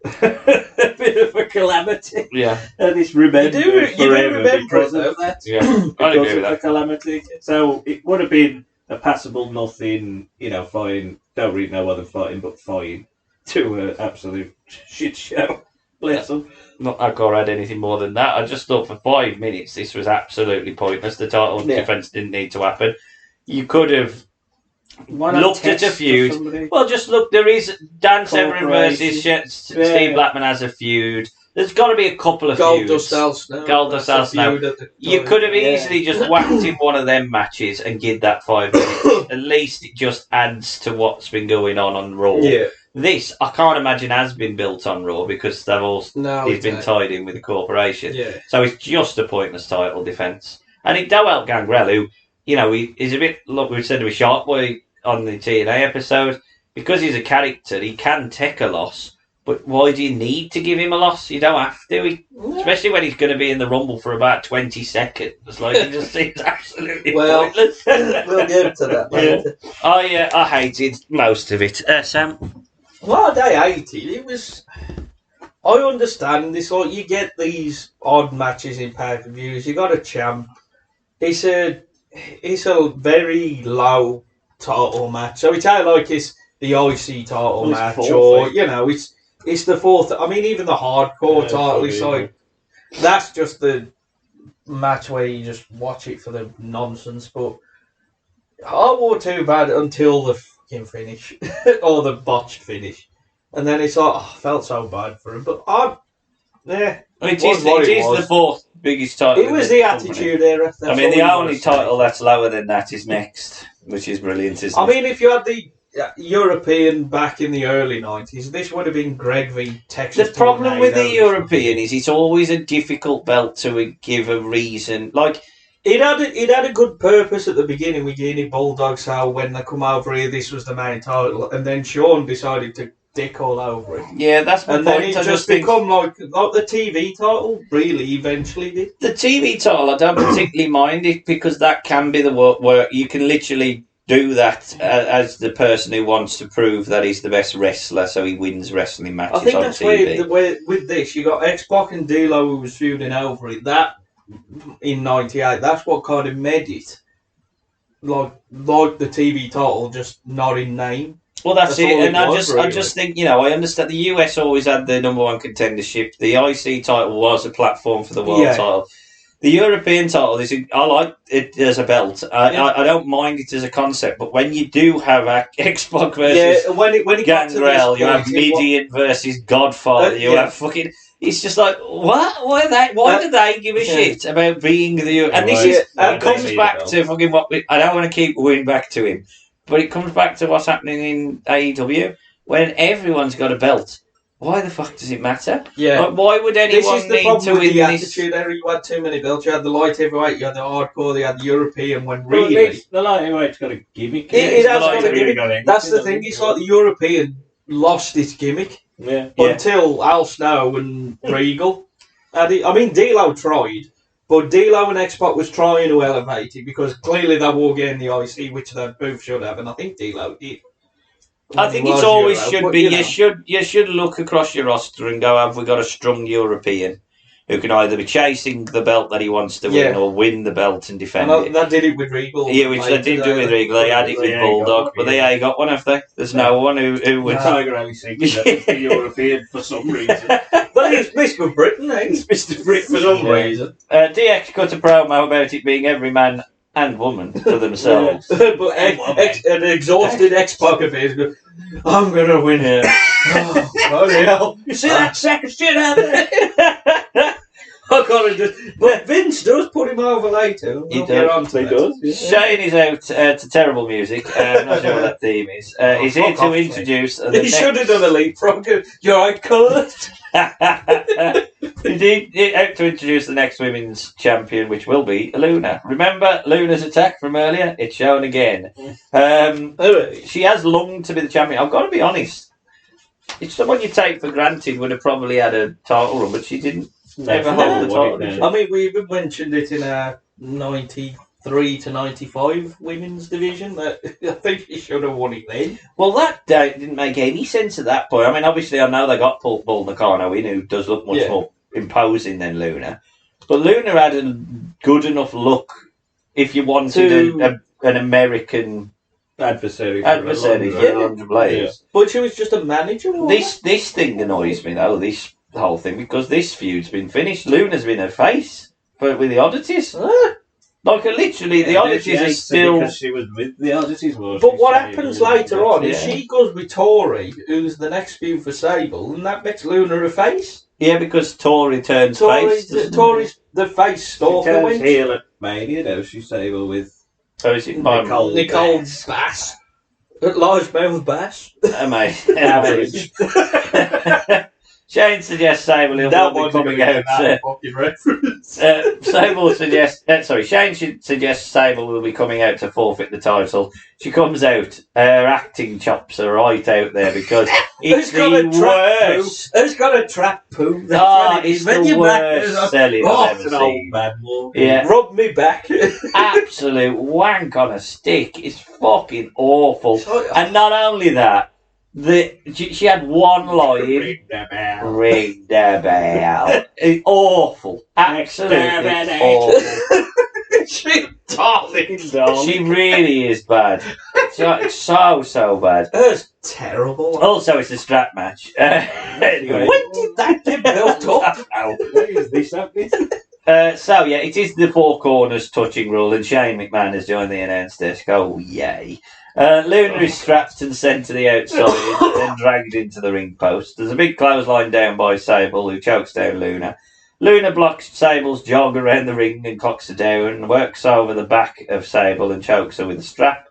A bit of a calamity. Yeah. And it's remembered forever because of that. Yeah, I agree with that. Calamity. So it would have been a passable nothing, fine. Don't really know why they're fighting, but fine. To an absolute shit show. Bless them. Not I can't add anything more than that. I just thought for 5 minutes this was absolutely pointless. The title defense didn't need to happen. You could have looked at a feud. Well, just look. There is Dan Severn versus Steve Blackman has a feud. There's got to be a couple of feuds. Goldust Al Snow. You could have easily just whacked in one of them matches and give that 5 minutes. At least it just adds to what's been going on Raw. Yeah. This, I can't imagine, has been built on Raw because he's been tied in with the corporation. Yeah. So it's just a pointless title defence. And it don't help Gangrel, who, he's a bit, like we said with Shark Boy on the TNA episode, because he's a character, he can take a loss. But why do you need to give him a loss? You don't have to, especially when he's going to be in the Rumble for about 20 seconds. It just seems absolutely pointless. We'll get to that later. I hated most of it. Sam? Well, I hated it. It was... I understand this. Like, you get these odd matches in pay-per-views. You got a champ. It's a very low title match. So it's not like it's the IC title match, or it's the fourth. I mean, even the hardcore title is like that's just the match where you just watch it for the nonsense. But I wasn't too bad until the fucking finish or the botched finish, and then it's like I felt so bad for him. But It is the fourth biggest title. It was the Attitude Era. I mean, the only title that's lower than that is Next, which is brilliant, isn't it? I mean, if you had the European back in the early 90s, this would have been Greg v. Texas. The problem with the European is it's always a difficult belt to give a reason. Like, it had a good purpose at the beginning with Guinea Bulldog, so when they come over here, this was the main title, and then Sean decided to dick all over it. Yeah, that's my and point. Then it just become like the TV title, really, eventually did. The TV title, I don't particularly mind it, because that can be the work where you can literally do that as the person who wants to prove that he's the best wrestler, so he wins wrestling matches on TV. I think that's where with this, you got X-Pac and D'Lo who was feuding over it. That, in 98, that's what kind of made it like the TV title, just not in name. Well, that's it, and I just think, I understand the US always had the number one contendership. The IC title was a platform for the world title. The European title I like it as a belt. I don't mind it as a concept, but when you do have X-Pac versus Gangrel, you have Midian versus Godfather, you have fucking. It's just like, what? Why do they give a shit about being the? And it comes back to fucking what I don't want to keep going back to him. But it comes back to what's happening in AEW when everyone's got a belt. Why the fuck does it matter? Yeah. Like, why would anyone need to win this? Attitude era. You had too many belts. You had the light heavyweight, you had the hardcore, you had the European. When really, the light heavyweight's got a gimmick. It has got a gimmick. That's the thing. It's like the European lost its gimmick until Al Snow and Regal. I mean, D'Lo tried. But D'Lo and X-Pac was trying to elevate it because clearly they were getting the IC, which they both should have, and I think D'Lo did. I think it's always should be. You should look across your roster and go, have we got a strong European who can either be chasing the belt that he wants to win or win the belt and defend it. They did it with Regal. Yeah, which they did do with Regal. They had it with Bulldog, but they ain't got one, have they? There's no one who would. Tiger only thinking that it's the European for some reason. But it's Mr. Britain, eh? It's Mr. Britain for some reason. DX cut a promo about it being every man and woman for themselves. But an exhausted X-Pac appears. I'm gonna win here. Oh hell! You see that second shit out there? I can't just. But Vince does put him over later. He does. Yeah. Shane is out to terrible music. I'm not sure what that theme is. He's here to introduce. He should have done a leapfrog. You're right, Kurt. Indeed, out to introduce the next women's champion, which will be Luna. Remember Luna's attack from earlier? It's shown again. She has longed to be the champion. I've got to be honest. It's someone you take for granted would have probably had a title run, but she didn't ever hold the title. I mean, we even mentioned it in our 93 to 95 women's division. I think she should have won it then. Well, that didn't make any sense at that point. I mean, obviously, I know they got Bull Nakano in, who does look much more imposing than Luna. But Luna had a good enough look if you wanted an American adversary. Yeah. But she was just a manager. This thing annoys me though. This whole thing, because this feud's been finished. Luna's been her face with the Oddities. Like literally, the Oddities are still because she was with the Oddities. But what happens later on is she goes with Tori, who's the next feud for Sable, and that makes Luna a face. Yeah, because Tori turns face. Tori's the face stalker. She turns heel at Mania, though. She's Sable with. So is it Nicole Bass? Largemouth Bass? Amazing. Average. Shane suggests Sable will be coming out. Shane suggests Sable will be coming out to forfeit the title. She comes out. Her acting chops are right out there because it's the worst. Who's got a trap poo? It's the worst selling I've ever seen. Yeah, rub me back. Absolute wank on a stick. It's fucking awful. And not only that. She had one line. Ring the bell. It's awful. Absolutely awful. She really is bad. So bad. It's terrible. Also, it's a strap match. Anyway. When did that get built up? When is this happening? It is the four corners touching rule, and Shane McMahon has joined the announce desk. Oh, yay. Luna is strapped and sent to the outside and dragged into the ring post. There's a big clothesline down by Sable, who chokes down Luna. Luna blocks Sable's jog around the ring and clocks her down, works over the back of Sable and chokes her with a strap.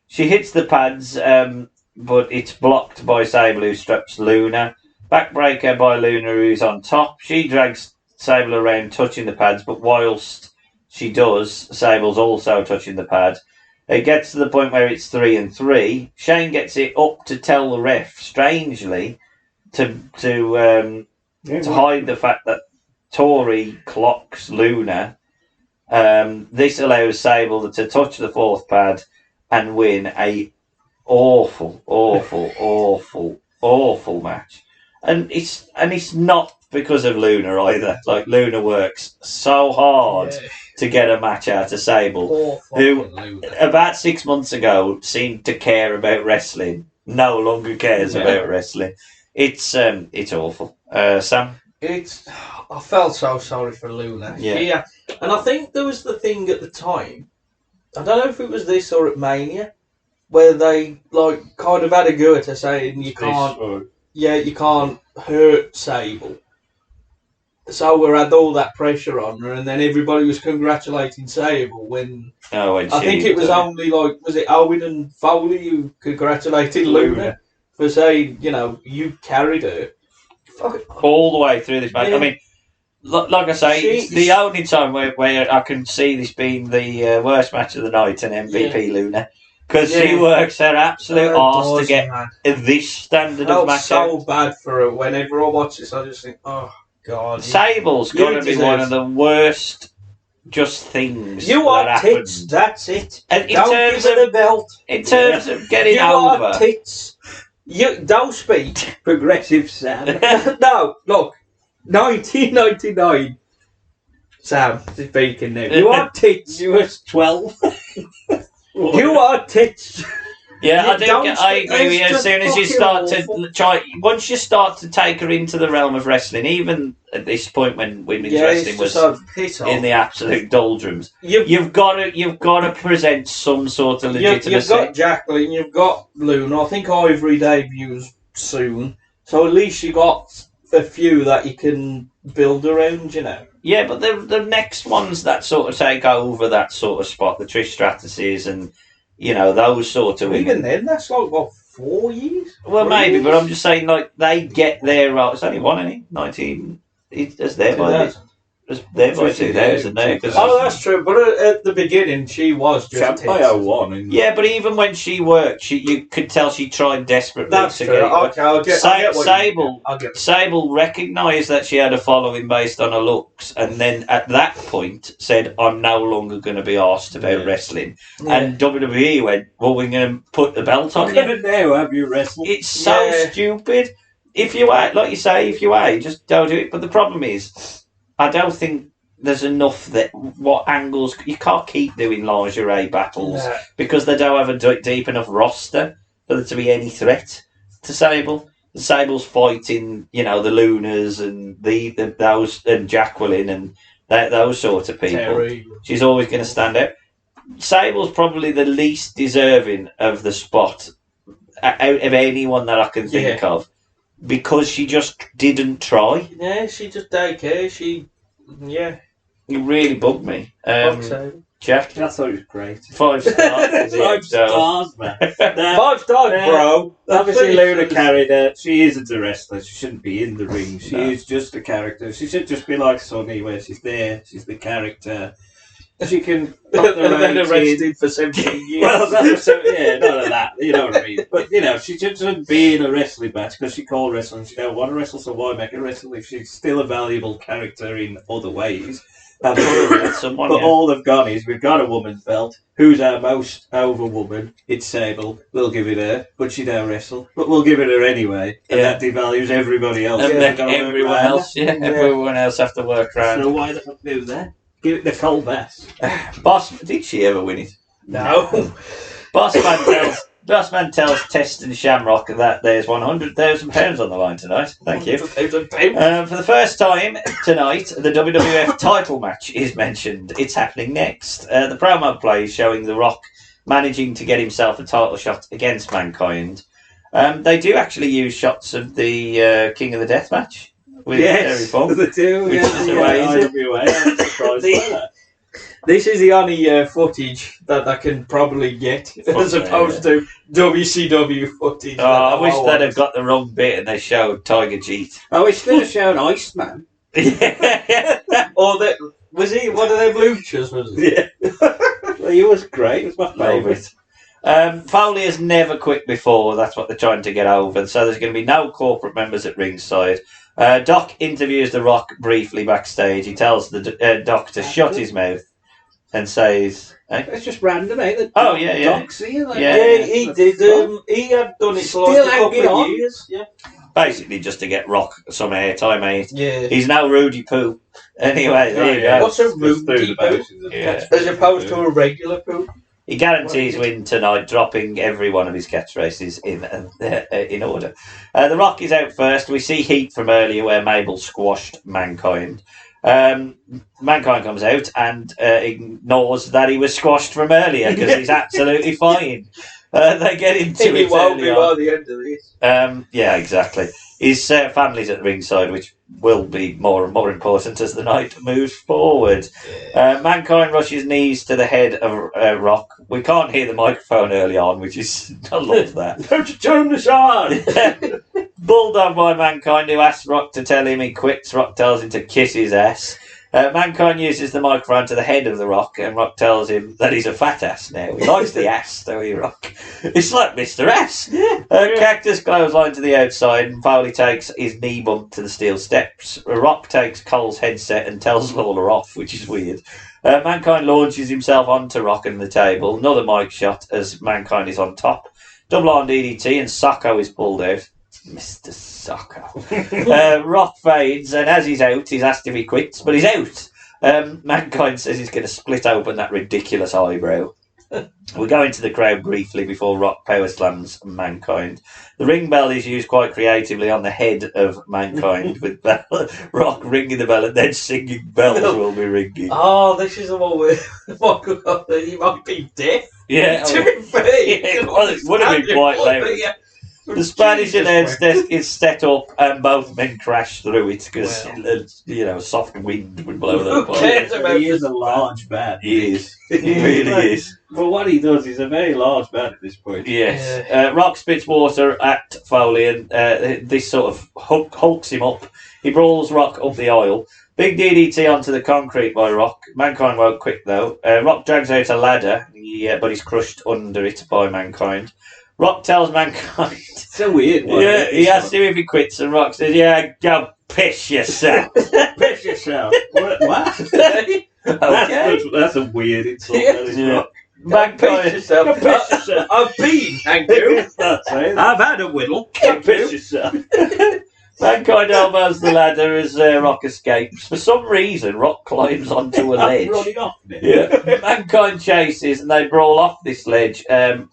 She hits the pads, but it's blocked by Sable, who straps Luna. Backbreaker by Luna, who's on top. She drags Sable around, touching the pads, but whilst she does, Sable's also touching the pad. It gets to the point where it's 3-3. Shane gets it up to tell the ref, strangely, to hide the fact that Tori clocks Luna. This allows Sable to touch the fourth pad and win a awful match. And it's not because of Luna either. Like, Luna works so hard to get a match out of Sable, who about 6 months ago seemed to care about wrestling, no longer cares about wrestling. It's awful. Sam? I felt so sorry for Luna. Yeah. And I think there was the thing at the time, I don't know if it was this or at Mania, where they kind of had a go at her saying you can't hurt Sable. So we had all that pressure on her, and then everybody was congratulating Sable when I think it was only was it Owen and Foley who congratulated Luna for saying, you carried her all the way through this match. I mean, like I say, it's the only time where I can see this being the worst match of the night and MVP Luna. Because she works her absolute arse to get this standard of match. I felt so bad for her. Whenever I watch this, I just think, oh, God. Sable's got to be one of the worst just things you that are tits, that's it. And don't give her the belt. In terms of getting you over... You are tits. You don't speak. Progressive Sam. No, look. 1999. Sam, speaking now. You are tits. You were 12. You are tits. Yeah, I agree with you. As soon as you start to try, once you start to take her into the realm of wrestling, even at this point when women's wrestling was in the absolute doldrums, you've got to present some sort of legitimacy. You've got Jacqueline, you've got Luna. I think Ivory debuts soon, so at least you got a few that you can build around. Yeah, but the next ones that sort of take over that sort of spot, the Trish Stratuses and those sort of women. Even then, that's 4 years? Well, maybe, but I'm just saying, they get their... It's only one, isn't he? 19... It's there by... They're by 2000 now. Oh, that's true. But at the beginning, she was just by 01. Yeah, but even when she worked, you could tell she tried desperately to get it. Okay, I'll get Sable recognised that she had a following based on her looks, and then at that point said, "I'm no longer going to be asked about wrestling." Yeah. And WWE went, "Well, we're going to put the belt on you." Even now, have you wrestled? It's so stupid. If you like you say, just don't do it. But the problem is, I don't think there's enough what angles you can't keep doing lingerie battles because they don't have a deep enough roster for there to be any threat to Sable. Sable's fighting, the Lunas and those and Jacqueline and those sort of people. Terry. She's always going to stand out. Sable's probably the least deserving of the spot out of anyone that I can think of. Because she just didn't try. Yeah, she just didn't care. It really bugged me. Jack? I thought it was great. 5 stars. 5 stars, man. 5 stars, bro. Obviously, Luna carried her. She isn't a wrestler. She shouldn't be in the ring. She is just a character. She should just be like Sonny, where she's there. She's the character. She can... been arrested for 17 years. Well, none of that. You know what I mean? But, she shouldn't be in a wrestling match because she called wrestling. She don't want to wrestle, so why make her wrestle if she's still a valuable character in other ways? But all they've got is, we've got a woman's belt. Who's our most over woman? It's Sable. We'll give it her, but she don't wrestle. But we'll give it her anyway. And that devalues everybody else. And everyone else have to work around. So why the fuck do that? Give it Nicole Bass. Did she ever win it? No. Bossman tells Test and Shamrock that there's £100,000 on the line tonight. Thank you. For the first time tonight, the WWF title match is mentioned. It's happening next. The promo plays showing The Rock managing to get himself a title shot against Mankind. They do actually use shots of the King of the Death match with Terry Funk. the two. Which Yeah, is IWA. I'm surprised by that. This is the only footage that I can probably get, as opposed to WCW footage. I wish they'd have got the wrong bit and they showed Tiger Jeet. I wish they'd have shown Iceman. Or was he one of them luchas? Was he? Yeah. Well, he was great. He was my favourite. Foley has never quit before. That's what they're trying to get over. So there's going to be no corporate members at ringside. Doc interviews The Rock briefly backstage. He tells the Doc to shut his mouth and says... It's just random, eh? Oh, yeah. Doc's here, like, He did. He had done it for like a couple of years. Yeah. Basically just to get Rock some airtime, eh? Yeah. He's no Rudy Poo. Anyway, there you go. What's a Rudy Poo? Yeah. As opposed to a regular poo? He guarantees win tonight, dropping every one of his catchphrases in order. The Rock is out first. We see heat from earlier where Mabel squashed Mankind. Mankind comes out and ignores that he was squashed from earlier because he's absolutely fine. They get into it. He won't be by the end of this. Yeah, exactly. His family's at the ringside, which will be more and more important as the night moves forward. Yeah. Mankind rushes knees to the head of Rock. We can't hear the microphone early on, which is... I love that. Don't you turn this on! Bulldog by Mankind, who asks Rock to tell him he quits. Rock tells him to kiss his ass. Mankind uses the microphone to the head of the Rock, and Rock tells him that he's a fat ass now. He likes the ass, don't he, Rock? It's like Mr. Ass. Cactus clothesline to the outside, and Foley takes his knee bump to the steel steps. Rock takes Cole's headset and tells Lawler off, which is weird. Mankind launches himself onto Rock and the table. Another mic shot as Mankind is on top. Double arm DDT, and Socko is pulled out. Mr. Socko. Rock fades, and as he's out, he's asked if he quits, but he's out. Mankind says he's going to split open that ridiculous eyebrow. We go into the crowd briefly before Rock power slams Mankind. The ring bell is used quite creatively on the head of Mankind, with Rock ringing the bell and then singing "Bells Will Be Ringing." Oh, this is the one where he might be deaf. Yeah, To be fair, it would have been quite loud. Yeah. The Spanish announce desk is set up and both men crash through it because, soft wind would blow them apart. He is a large man. He is. He really is. But what he does, he's a very large man at this point. Yes. Rock spits water at Foley and this sort of hulks him up. He brawls Rock up the aisle. Big DDT onto the concrete by Rock. Mankind won't quit though. Rock drags out a ladder, but he's crushed under it by Mankind. Rock tells Mankind. It's so weird. Yeah, he asks him if he quits, and Rock says, "Yeah, go piss yourself." Piss yourself. What? Okay. That's a weird insult. Yeah. Mankind, piss yourself. Piss yourself. I've been, thank you. I've had a whittle. Piss yourself. Mankind elbows the ladder as Rock escapes. For some reason, Rock climbs onto a ledge. Running off. Yeah. Mankind chases and they brawl off this ledge.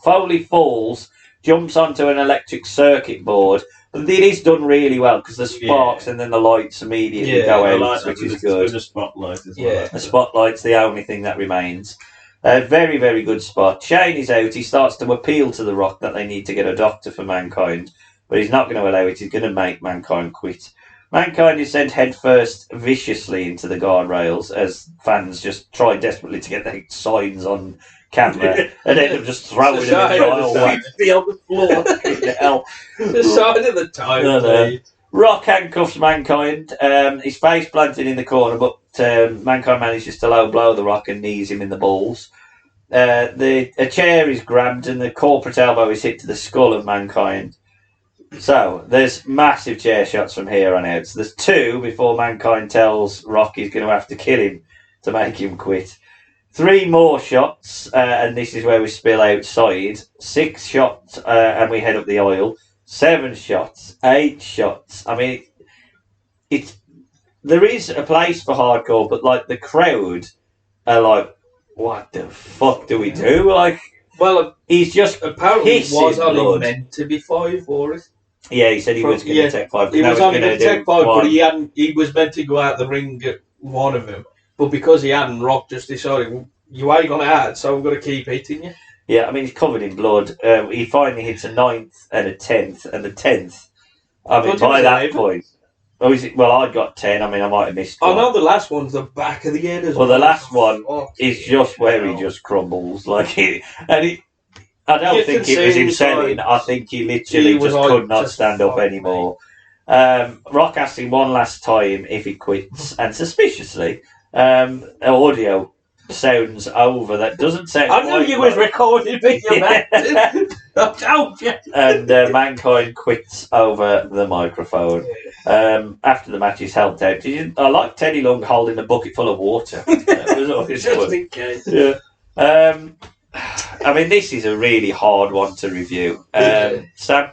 Foley falls, jumps onto an electric circuit board. But it is done really well because the sparks and then the lights immediately go out, which is good. The spotlight as well. Yeah. The spotlight's the only thing that remains. Very, very good spot. Shane is out. He starts to appeal to the Rock that they need to get a doctor for Mankind. But he's not going to allow it. He's going to make Mankind quit. Mankind is sent headfirst viciously into the guardrails as fans just try desperately to get their signs on camera and end up just throwing them in the aisle. On the floor. The side of the tire. No. Rock handcuffs Mankind. His face planted in the corner, but Mankind manages to low blow the Rock and knees him in the balls. A chair is grabbed and the corporate elbow is hit to the skull of Mankind. So, there's massive chair shots from here on out. So there's two before Mankind tells Rock he's going to have to kill him to make him quit. 3 more shots, and this is where we spill outside. 6 shots, and we head up the aisle. 7 shots, 8 shots. I mean, there is a place for hardcore, but like the crowd are like, what the fuck do we do? Like, well, he's just apparently was only blood. meant to be 5 for it. Yeah, he said he was going to take 5. He was only going to take 5, one. but he was meant to go out the ring at one of them. But because he hadn't, Rock just decided, well, you ain't going to add, so I'm going to keep hitting you. Yeah, I mean, he's covered in blood. He finally hits a 9th and a 10th, and the 10th, I mean, by that point, Oh, is it? Well, I got 10. I mean, I might have missed one. I know the last one's the back of the head as well. Well, the last one Oh, is just where he just crumbles. Like I don't You think can it was see him he's selling. like- I think he literally he was just like, could not just stand up fuck anymore. Rock asked him one last time if he quits, and suspiciously, audio sounds over that doesn't sound. I knew quite you was like- recording me, you man. Yeah. I told you. And Mankind quits over the microphone. After the match is held out. I like Teddy Long holding a bucket full of water. That was always Just fun. in case. Yeah. I mean, this is a really hard one to review. Sam?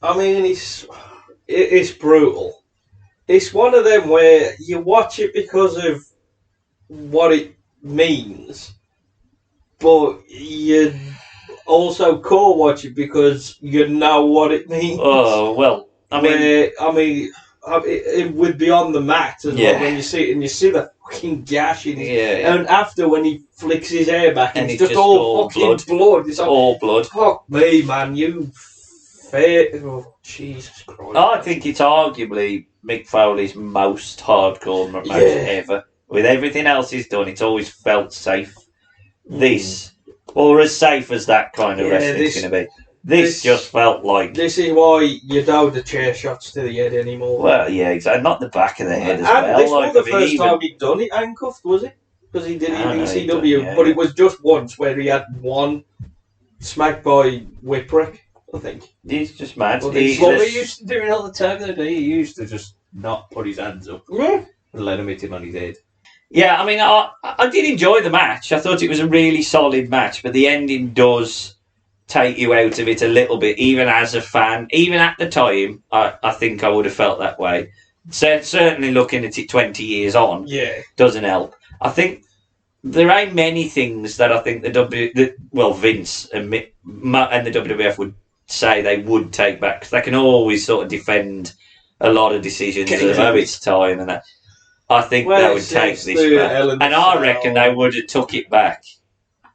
I mean, it's brutal. It's one of them where you watch it because of what it means, but you also core watch it because you know what it means. Oh, well, I mean, it would be on the mat as well when you see it, and you see the fucking gash in his, and after when he flicks his hair back, and it's just all fucking blood. It's like, all blood. Fuck me, man, you fair. Oh, Jesus Christ. I think it's arguably Mick Foley's most hardcore match ever. With everything else he's done, it's always felt safe. This, or as safe as that kind of wrestling's going to be. This just felt like... This is why you don't do the chair shots to the head anymore. Well, yeah, exactly. Not the back of the head as and well. this like, was the first time he'd done it handcuffed, was it? Because he did it in ECW, but it was just once where he had one smacked by Whipwreck, I think. He's just mad. Well, he used to do it all the time, though. He used to just not put his hands up and let him hit him on his head. Yeah, I mean, I did enjoy the match. I thought it was a really solid match, but the ending does take you out of it a little bit, even as a fan. Even at the time, I think I would have felt that way. Certainly looking at it 20 years on doesn't help. I think there ain't many things that I think Vince and the WWF would say they would take back, because they can always sort of defend a lot of decisions of its time and that. I think they would take this back. And I reckon they would have took it back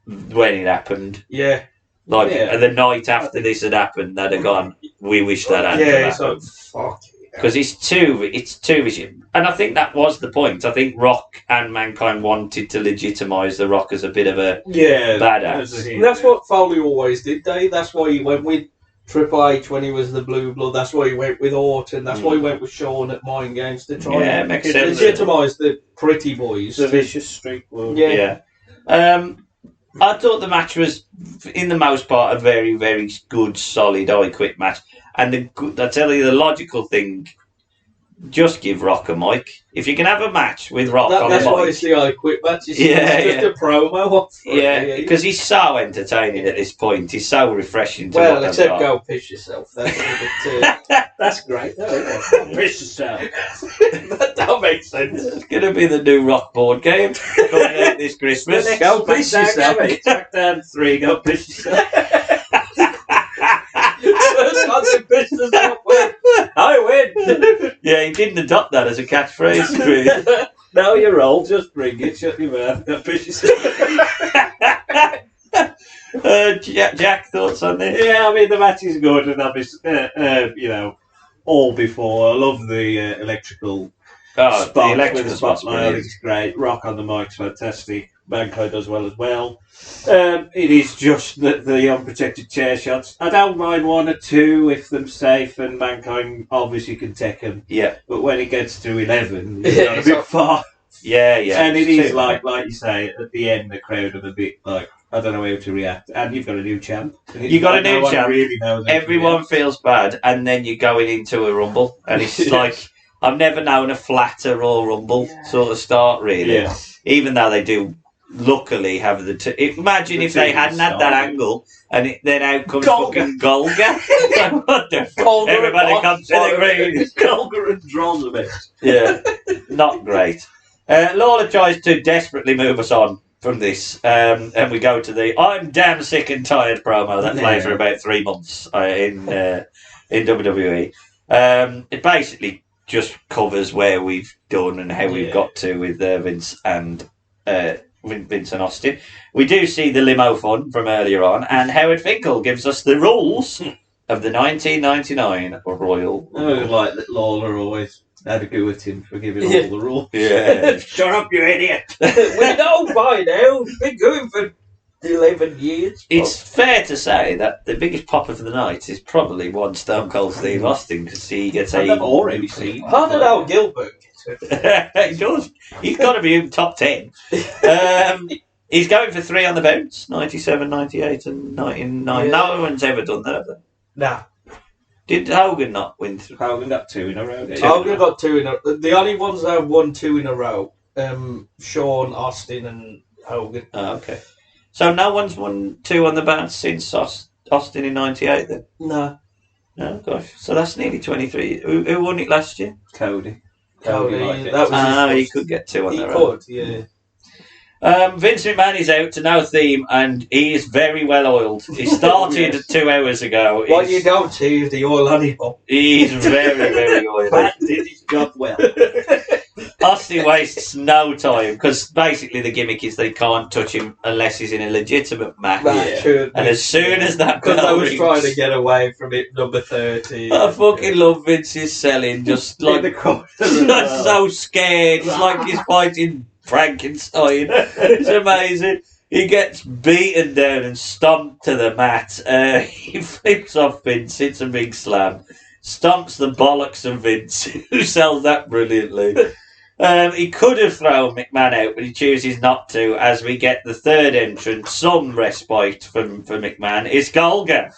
when it happened. Yeah. The night after this had happened, they'd have gone, we wish that hadn't happened. Fuck. Because it's too vicious. And I think that was the point. I think Rock and Mankind wanted to legitimise The Rock as a bit of a badass. That's what Foley always did, Dave. That's why he went with Triple H when he was the Blue Blood. That's why he went with Orton. That's why he went with Shawn at Mind Games to try and legitimise the pretty boys. The vicious street world. Yeah. I thought the match was, in the most part, a very, very good, solid I Quit match. And I tell you, the logical thing, just give Rock a mic. If you can have a match with Rock on the mic. That's why it's the I Quit match. It's just a promo. Because he's so entertaining at this point. He's so refreshing to watch. Well, except go piss yourself. That's a bit That's great. Piss yourself. That don't make sense. It's going to be the new Rock board game coming out this Christmas. Go piss yourself. SmackDown 3, go piss yourself. I win. Yeah, he didn't adopt that as a catchphrase. No, you're old. Just bring it. Shut your mouth. Go piss yourself. Jack, thoughts on this? Yeah, I mean the match is good, and obviously, all before. I love the electrical spot the electrical with the spot's spotlight. I think it's great. Rock on the mic's fantastic. Mankind does well as well. It is just the unprotected chair shots. I don't mind one or two if they're safe, and Mankind obviously can take them. Yeah. But when it gets to 11, it's not a bit far. Yeah. And it is like you say, at the end, the crowd are a bit like, I don't know how to react. And you've got a new champ. You've got a new champ. Really knows everyone feels bad, and then you're going into a rumble, and it's like, I've never known a flatter Royal Rumble sort of start, really. Yeah. Even though they do luckily have imagine if they hadn't had that angle, and then out comes fucking Golga. What the fuck? Everybody comes to the green. Golga and draws a bit. Yeah, not great. Lawler tries to desperately move us on from this, and we go to the I'm damn sick and tired promo that played for about 3 months in WWE. It basically just covers where we've done and how we've got to with Vince and Austin. We do see the limo fun from earlier on, and Howard Finkel gives us the rules of the 1999 Royal Rumble. Like Lawler always Had a go at him for giving all the rules. Yeah. Shut up, you idiot! We know by now. We've been going for 11 years. It's fair to say that the biggest pop of the night is probably one Stone Cold Steve Austin because he gets I've already seen. I don't know how Gilbert gets it. He does. He's got to be in top 10. He's going for 3 on the bounce 97, 98, and 99. Yeah. No one's ever done that, have they? Nah. Did Hogan not win? Hogan got 2 in a row. Hogan got 2 in a row. The only ones that have won 2 in a row, Shone, Austin, and Hogan. Oh, okay. So no one's won 2 on the bounce since Austin in 98 then? No. Oh, gosh. So that's nearly 23. Who won it last year? Cody. Cody. That was he could get 2 on the row. He could, yeah. Vince McMahon is out to no theme and he is very well oiled. He started 2 hours ago. What you don't see is the oil on him. He's very, very oily. Pat did his job well. Austin wastes no time because basically the gimmick is they can't touch him unless he's in a legitimate match. And as soon as that because I was rings, trying to get away from it, number 30. I fucking love Vince's selling, just like the corner. so scared. It's like he's fighting Frankenstein. It's amazing. He gets beaten down and stomped to the mat. He flips off Vince, hits a big slam, stomps the bollocks of Vince, who sells that brilliantly. He could have thrown McMahon out, but he chooses not to, as we get the third entrant, some respite for McMahon. It's Golga.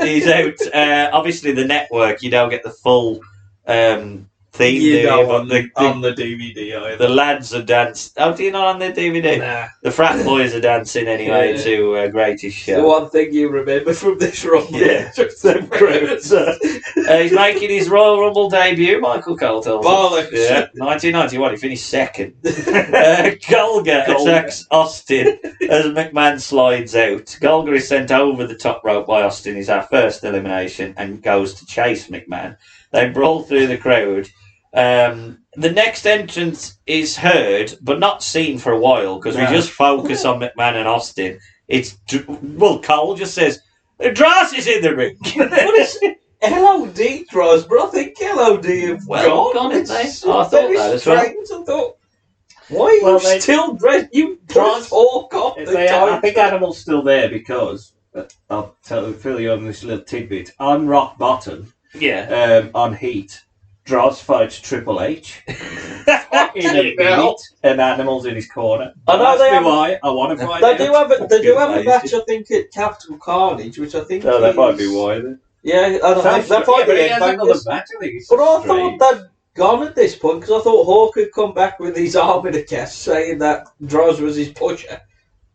He's out. Obviously, the network, you don't get the full theme, You do know, you? But on the DVD either. the lads are dancing. Oh, do you not on the DVD? Nah. The frat boys are dancing anyway Yeah. to Greatest Show. The one thing you remember from this rumble. Yeah. Just them crowds. He's making his Royal Rumble debut, Michael Cole tells us. Bollocks. Yeah, 1991, he finished second. Golga attacks Austin as McMahon slides out. Golga is sent over the top rope by Austin, is our first elimination, and goes to chase McMahon. They brawl through the crowd. The next entrance is heard, but not seen for a while, because we just focus on McMahon and Austin. Cole just says, Dross is in the ring. What is it? LOD draws, but I think LOD have gone, haven't they? I thought that as well. I thought, why are you still dressed? You Dross talk off the time. I think Animal's still there because, I'll fill you on this little tidbit. On Rock Bottom, on Heat, Dross fights Triple H in a minute, and Animal's in his corner. I know they have. Why I want to fight. They do have a match, I think, at Capital Carnage, which I think. No, that might be why then. Yeah, I don't know. That might be another match. I think it's but I thought they'd gone at this point because I thought Hawk had come back with his arm in a cast, saying that Droz was his pusher.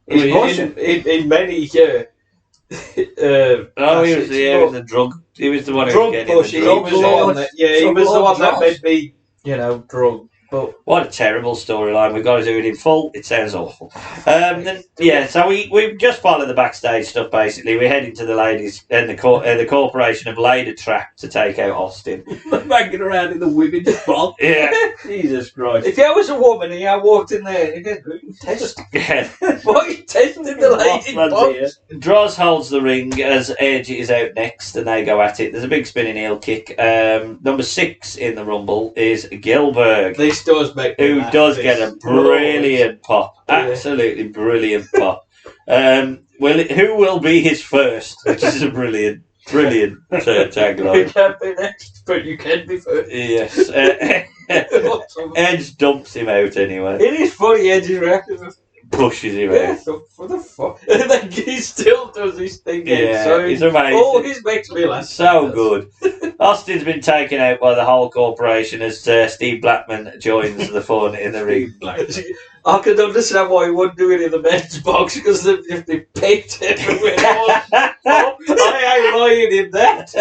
In many. He was the drug. He was the one who was getting pusher. He was the one that. Yeah, he was the one that made me, drug. But what a terrible storyline. We've got to do it in full. It sounds awful. So we just follow the backstage stuff, basically. We head into the ladies and the corporation have laid a trap to take out Austin. Banging around in the women's box. Yeah. Jesus Christ. if I was a woman and I walked in there and again, test. Why are you testing the ladies' box? Droz holds the ring as Edge is out next and they go at it. There's a big spinning heel kick. Number 6 in the Rumble is Gilbert. This does make who does get a brilliant pop. Absolutely brilliant pop. Who will be his first? Which is a brilliant tagline. You can't be next, but you can be first. Yes. Edge dumps him out anyway. It is funny, Edge's reaction. Pushes him out. What the fuck? And then he still does his thing. Yeah, he's amazing. Oh, he makes me laugh. So good. Austin's been taken out by the whole corporation as Steve Blackman joins the fun in the ring. I could understand why he wouldn't do it in the men's box because if they picked everywhere. I ain't lying in that.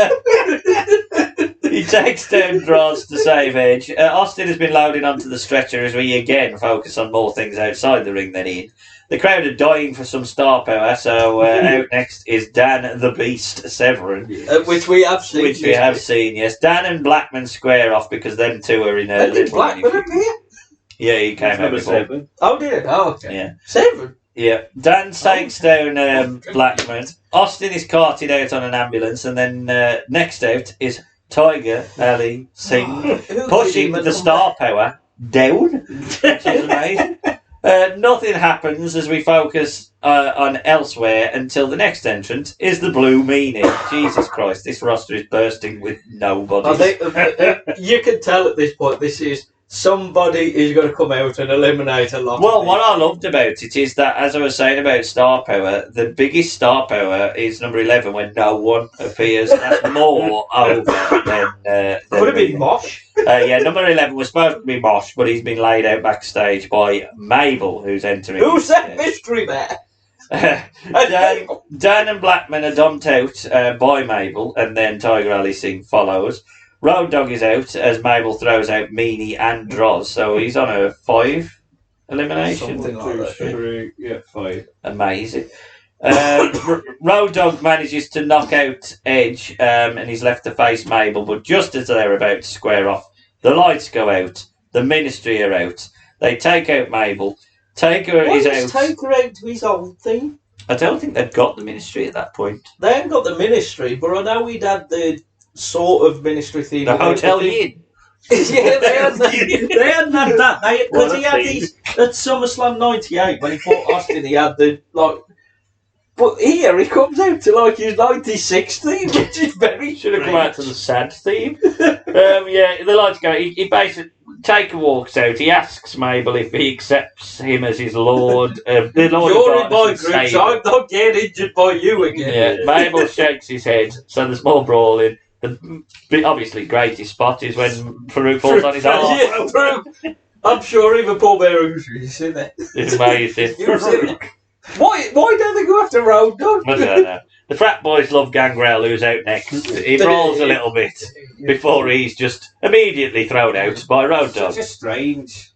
He takes down Droz to save Edge. Austin has been loaded onto the stretcher as we again focus on more things outside the ring than in. The crowd are dying for some star power, so out next is Dan the Beast Severin. Which we have seen. Yes. Dan and Blackman square off because them two are in a little... Did Blackman appear? Yeah, he came out before. 7. Oh, did it? Oh, okay. Yeah. 7? Yeah. Dan takes down Blackman. Austin is carted out on an ambulance, and then next out is Tiger, Ali, Singh, pushing the star power down, which is amazing. Nothing happens as we focus on elsewhere until the next entrant is the Blue Meanie. Jesus Christ, this roster is bursting with nobody. I think you can tell at this point this is somebody is going to come out and eliminate a lot. Well, what I loved about it is that, as I was saying about star power, the biggest star power is number 11 when no one appears. That's more over than could have been Mosh. Yeah, number 11 was supposed to be Mosh, but he's been laid out backstage by Mabel, who's entering. Who's that mystery man? Dan and Blackman are dumped out by Mabel, and then Tiger Ali Singh follows. Road Dogg is out as Mabel throws out Meanie and Droz, so he's on a 5 elimination. Something like that. 3, yeah, 5. Amazing. Road Dogg manages to knock out Edge, and he's left to face Mabel, but just as they're about to square off, the lights go out, the Ministry are out, they take out Mabel, Taker is out. Taker out to his old thing? I don't think they've got the Ministry at that point. They haven't got the Ministry, but I know we'd had the sort of Ministry theme. The Hotel Inn. Yeah, they hadn't had that. Because he had these at SummerSlam '98 when he fought Austin. He had the like, but here he comes out to like his '96 theme, which is very should have come out to the sad theme. Yeah, the lights go. He basically Taker walks out. He asks Mabel if he accepts him as his lord. The Lord You're in my group, so I'm not getting injured by you again. Yeah, Mabel shakes his head, so there's more brawling. The obviously greatest spot is when Farouk falls on his arm. Yeah, Farouk. I'm sure even Paul Bearu's in there. It's amazing. Why don't they go after Road Dogg? I don't know. The frat boys love Gangrel, who's out next. He brawls a little bit before he's just immediately thrown out by Road Dogg. Such a strange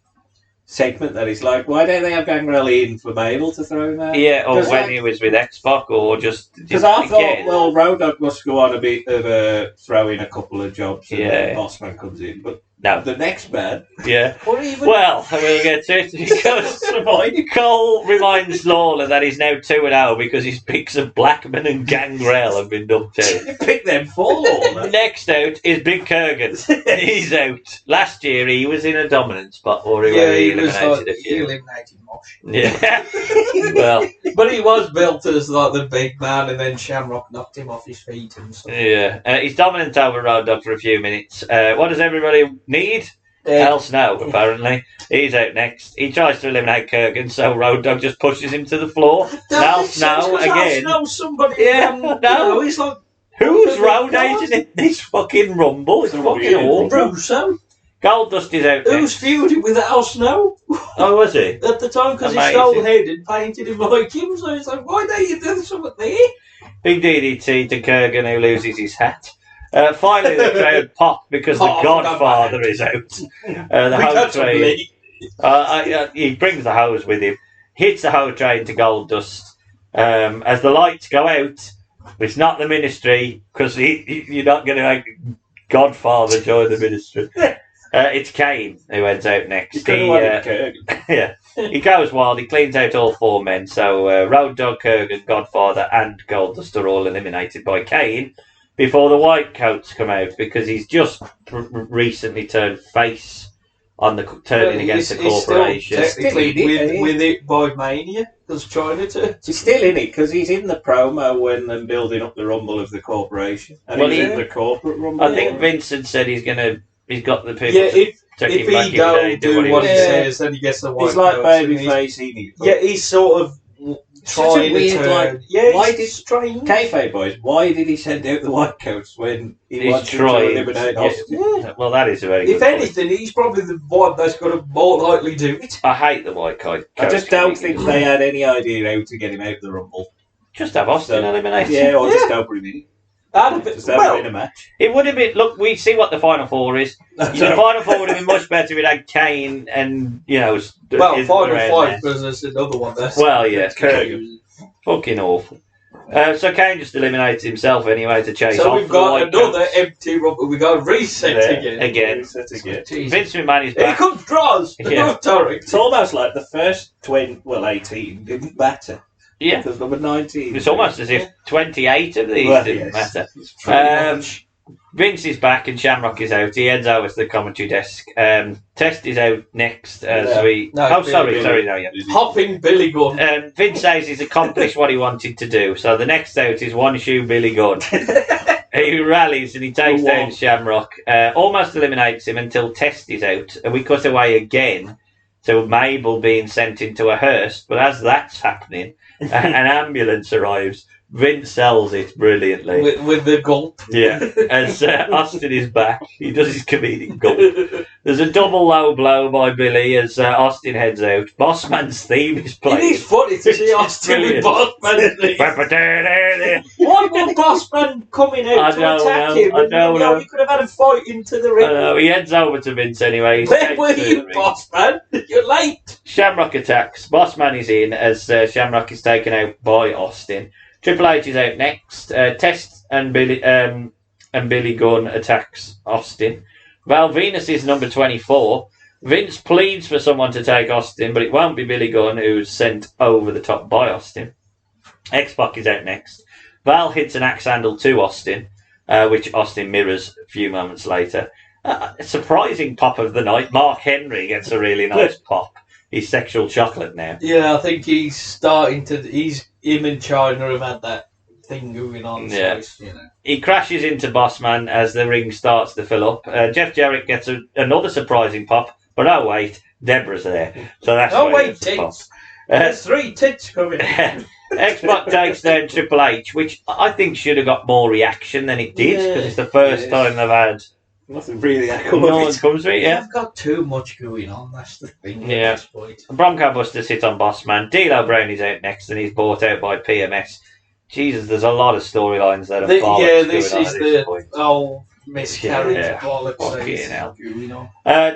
segment that he's like, why don't they have Gangrel in for Mabel to throw him out? Yeah, or when he was with X-Pac, or just... Because I thought, well, Road Dogg must go on a bit of a throw in a couple of jobs and then Bossman comes in, but no. The next man... Yeah. Well, we'll get to it because Cole reminds Lawler that he's now 2-0 because his picks of Blackman and Gangrel have been dumped out. You picked them for Lawler. Next out is Big Kurgan. He's out. Last year he was in a dominant spot, or he eliminated a few. He eliminated Mosh. Yeah. Well, but he was built as like the big man, and then Shamrock knocked him off his feet and stuff. Yeah. He's dominant over Road Dogg for a few minutes. What does everybody need? Else no, apparently. He's out next. He tries to eliminate Kurgan, so Road Dogg just pushes him to the floor. Else no again. Somebody. Yeah, no. He's like, who's road agent in this fucking rumble? It's fucking awful. Russo. Goldust is out Who's feuding with Al Snow? Oh, was he? At the time, because he stole head and painted him like him, so it's like, why don't you do something there? Big DDT to Kurgan, who loses his hat. Finally, the crowd pop because the Godfather is out. The hose train. He brings the hose with him, hits the hose train to Goldust. As the lights go out, it's not the Ministry because you're not going to make Godfather join the Ministry. It's Kane who heads out next. He goes wild. He cleans out all 4 men. So Road Dogg, Kurgan, Godfather, and Goldust are all eliminated by Kane before the White Coats come out because he's just recently turned face on the turning against the corporation. He's still technically with it by Mania because China to. He's still in it because he's in the promo when they're building up the Rumble of the corporation, and he's in the corporate Rumble. I think Vincent said he's got the people. Yeah, if he don't do what he says, then he gets the White He's like babyface. Yeah, he's sort of trying to turn. Yeah, why did Kayfabe boys? Why did he send out the White Coats when he wanted to eliminate Austin? Yeah. Well, that is a very. If anything, he's probably the one that's going to more likely do it. I hate the White Coat. I just don't think they had any idea how to get him out of the Rumble. Just have Austin eliminated. Yeah, or just go for him in. In a match. It would have been. Look, we see what the Final Four is. The Final Four would have been much better without Kane and Final Five because there's another one there. Well, yeah, Kurgan. Fucking awful. So Kane just eliminated himself anyway to chase off. So we've got another empty Rumble. We got reset again. Vince McMahon is back. Here comes Droz. It's almost like the first 18 didn't matter. Yeah, because number 19. It's almost as if 28 of these didn't matter. Vince is back and Shamrock is out. He heads over to the commentary desk. Test is out next as we... No, oh, Billy sorry, no, yeah. Hopping Billy Gunn. Vince says he's accomplished what he wanted to do. So the next out is One Shoe Billy Gunn. He rallies and he takes down Shamrock. Almost eliminates him until Test is out. And we cut away again to Mabel being sent into a hearse. But as that's happening, an ambulance arrives. Vince sells it brilliantly. With the gulp. Yeah. As Austin is back, he does his comedic gulp. There's a double low blow by Billy as Austin heads out. Bossman's theme is playing. It is funny to see Austin with Bossman's theme. Why would Bossman coming out to attack him? I don't know. You could have had a fight into the ring. I know. He heads over to Vince anyway. Where were you, Bossman? You're late. Shamrock attacks. Bossman is in as Shamrock is taken out by Austin. Triple H is out next. Test and Billy Gunn attacks Austin. Val Venus is number 24. Vince pleads for someone to take Austin, but it won't be Billy Gunn, who's sent over the top by Austin. X-Pac is out next. Val hits an axe handle to Austin, which Austin mirrors a few moments later. A surprising pop of the night. Mark Henry gets a really nice pop. He's sexual chocolate now. Yeah, I think he's starting to... Him and China have had that thing going on. Yeah. So you know. He crashes into Bossman as the ring starts to fill up. Jeff Jarrett gets another surprising pop, but oh wait, Deborah's there. So that's tits. There's 3 tits coming in. X-Pac takes down Triple H, which I think should have got more reaction than it did, because it's the first time they've had... Nothing really no one comes to it, yeah. They've got too much going on, that's the thing. Yeah. At this point. Bronco Buster's hit on Bossman. D'Lo Brown is out next and he's bought out by PMS. Jesus, there's a lot of storylines that are this is the whole miscarriage Yeah. bollocks.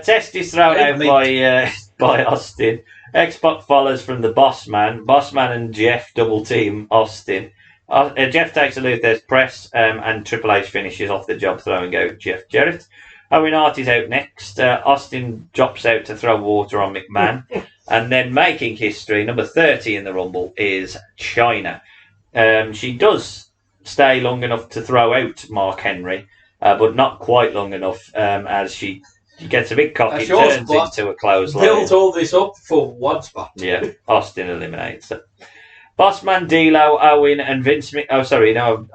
Test is thrown out by Austin. X-Pac follows from the Bossman. Bossman and Jeff double team Austin. Jeff takes a Luther's press and Triple H finishes off the job throwing out Jeff Jarrett. Owen Hart is out next. Austin drops out to throw water on McMahon. And then making history, number 30 in the Rumble is China. She does stay long enough to throw out Mark Henry, but not quite long enough as she gets a bit cocky, turns into a clothesline. Built all this up for one spot. Yeah, Austin eliminates it. Bossman, D'Lo, Owen, and Vince. Oh, sorry, no,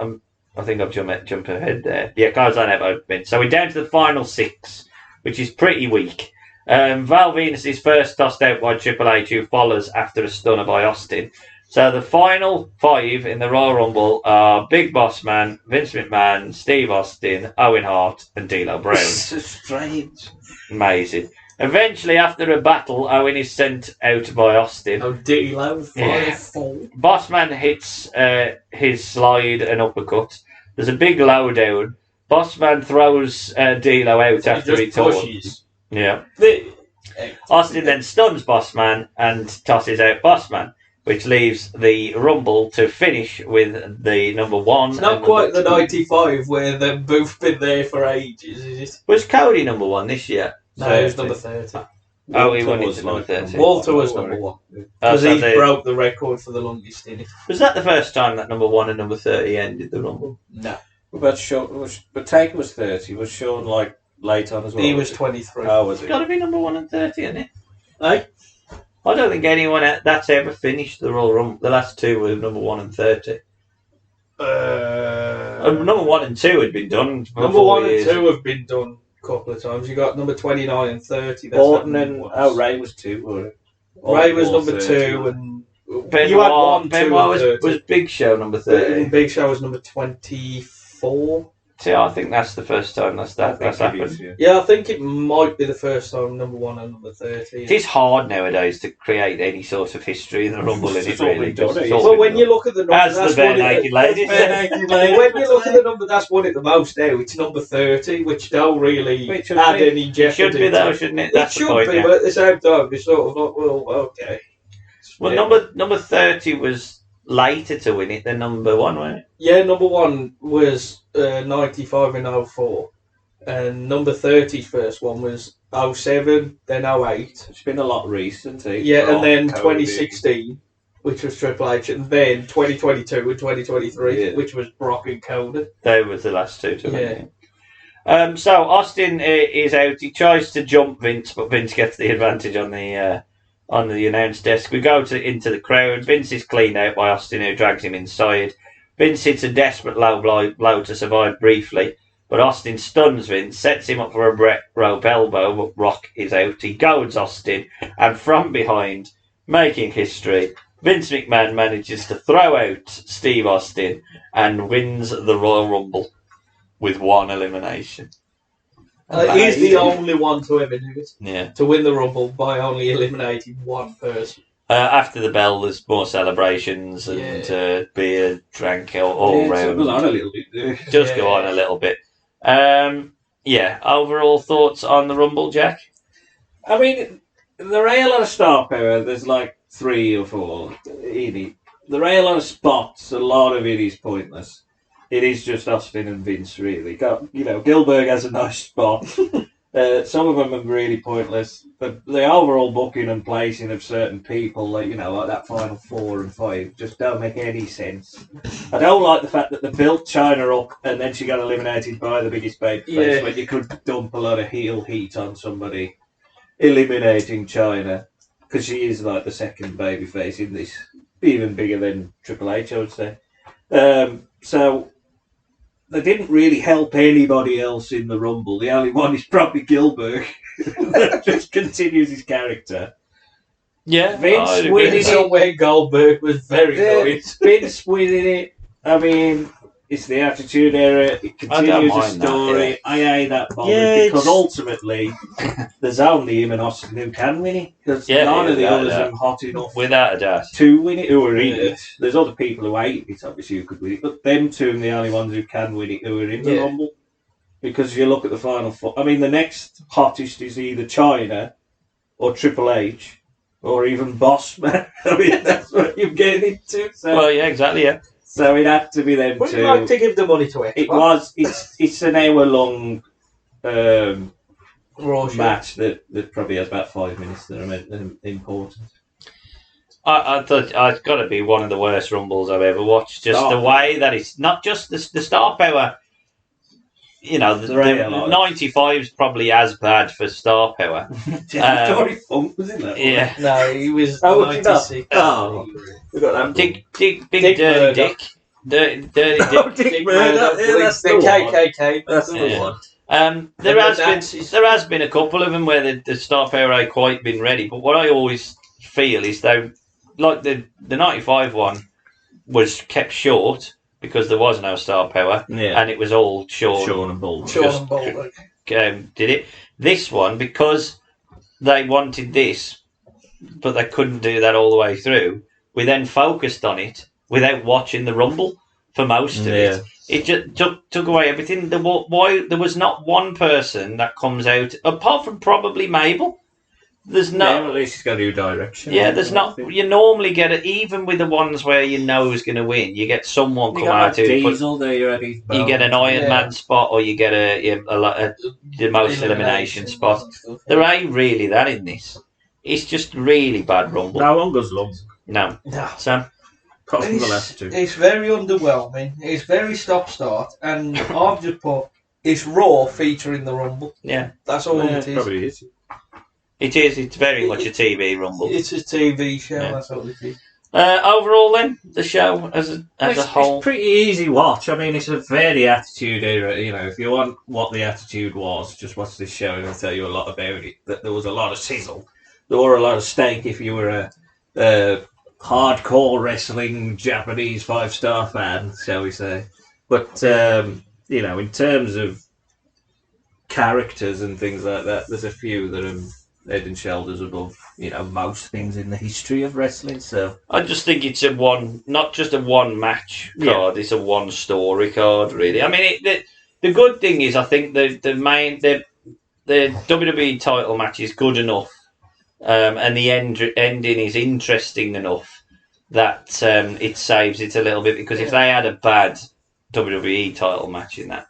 I think I've jumped ahead there. Yeah, guys, I never Vince. So we're down to the final 6, which is pretty weak. Val Venus is first tossed out by Triple H, who follows after a stunner by Austin. So the final 5 in the Royal Rumble are Big Boss Man, Vince McMahon, Steve Austin, Owen Hart, and D'Lo Brown. This is strange. Amazing. Eventually, after a battle, Owen is sent out by Austin. Oh, D'Lo, final 4. Bossman hits his slide and uppercut. There's a big lowdown. Bossman throws D'Lo out after he taunts. Yeah. Austin then stuns Bossman and tosses out Bossman, which leaves the Rumble to finish with the number 1. It's not quite the 95 where they've both been there for ages, is it? Was Cody number 1 this year? No, it was number 30. Oh, he won into number 30. Walter was number 1. Because he broke the record for the longest, didn't he? Was that the first time that number 1 and number 30 ended the Rumble? No. But Taker was 30. Was Sean like late on as well? He was 23. Oh, was It's he? got to be number 1 and 30, isn't it? Hey? I don't think anyone that's ever finished the Royal Rumble. The last 2 were number 1 and 30. Number 1 and 2 had been done. Number 1 and 2 have been done a couple of times. You got number 29 and 30. That's Orton and Ray was 2. Ray was number 2 and Benoit, you had 1, 2 was Big Show number 30. Big Show was number 24. See, I think that's the first time that's happened. Yeah, I think it might be the first time number 1 and number 30. It is hard nowadays to create any sort of history in the Rumble, isn't it? Really? Well, when you look at the number, as the bare naked ladies. When you look at the number, that's won it the most now. It's number 30, which don't really add any jeopardy. It should be though, shouldn't it? That's it should be, but at the same time, it's sort of like, well, okay. Well, number 30 was later to win it than number 1, wasn't it? Yeah, number 1 was 95 and 04. And number 30's first one was 07, then 08. It's been a lot recent. Yeah, and then 2016, which was Triple H, and then 2022 and 2023, which was Brock and Cody. They were the last 2 to win it. So Austin is out. He tries to jump Vince, but Vince gets the advantage on the announce desk. We go into the crowd. Vince is cleaned out by Austin, who drags him inside. Vince hits a desperate low blow to survive briefly, but Austin stuns Vince, sets him up for a rope elbow, but Rock is out. He goads Austin, and from behind, making history, Vince McMahon manages to throw out Steve Austin and wins the Royal Rumble with one elimination. He's the only one to ever do it. Yeah. To win the Rumble by only eliminating one person. After the bell, there's more celebrations and beer drank all round. It goes on a little bit. Just go on a little bit. Overall thoughts on the Rumble, Jack? I mean, there are a lot of star power. There's like 3 or 4 in it. There are a lot of spots. A lot of it is pointless. It is just Austin and Vince, really. Gilbert has a nice spot. Some of them are really pointless. But the overall booking and placing of certain people, like that final 4 and 5, just don't make any sense. I don't like the fact that they built China up and then she got eliminated by the biggest babyface, but you could dump a lot of heel heat on somebody eliminating China, because she is like the second babyface in this, even bigger than Triple H, I would say. So they didn't really help anybody else in the Rumble. The only one is probably Gilbert, that just continues his character. Yeah, Vince winning it. Where Goldberg was very nice. Vince winning it. I mean, it's the Attitude Era. It continues the story. That, I ain't that bothered because ultimately there's only him and Austin who can win it. Because none of the others are hot enough without a doubt to win it, who are in it. There's other people who hate it, obviously, who could win it. But them two are the only ones who can win it, who are in the Rumble. Because if you look at the final 4, I mean, the next hottest is either China or Triple H or even Boss Man. I mean, that's what you're getting into. So. Well, yeah, exactly, yeah. So it had to be them Would two. you like to give the money to it? It's an hour-long Raw match that probably has about 5 minutes that are important. I thought it's got to be one of the worst Rumbles I've ever watched. Just the way that it's not just the star power. The 95 is probably as bad for star power. Dory Funk was in that. Yeah. No, he was 96. We got that. Big Dirty Dick. Dirty Dick. Dick Murdoch. That's the KKK. That's the one. There has been a couple of them where the star power ain't quite been ready. But what I always feel is though, like the 95 one was kept short because there was no star power, and it was all Sean and Bull. Did it. This one, because they wanted this, but they couldn't do that all the way through, we then focused on it without watching the Rumble for most of it. It just took away everything. There was not one person that comes out, apart from probably Mabel. There's no. At least he's got a new direction. Yeah, there's not. You normally get it, even with the ones where you know who's going to win. You get someone come out who you get an Iron Man spot, or you get the most elimination spot. There ain't really that in this. It's just really bad Rumble. No one goes long. No. Sam? It's very underwhelming. It's very stop-start, and I've just put it's Raw featuring the Rumble. Yeah, that's all it is. Probably is. It is. It's very much a TV Rumble. It's a TV show. Yeah. That's all it is. Overall, then the show as a whole, it's pretty easy watch. I mean, it's a very Attitude Era. If you want what the Attitude was, just watch this show and it'll tell you a lot about it. That there was a lot of sizzle, there were a lot of steak. If you were a hardcore wrestling Japanese 5-star fan, shall we say? But in terms of characters and things like that, there's a few that are head and shoulders above, most things in the history of wrestling. So I just think it's not just a one match card; it's a one story card, really. I mean, the good thing is, I think the WWE title match is good enough, and the ending is interesting enough that it saves it a little bit. Because if they had a bad WWE title match in that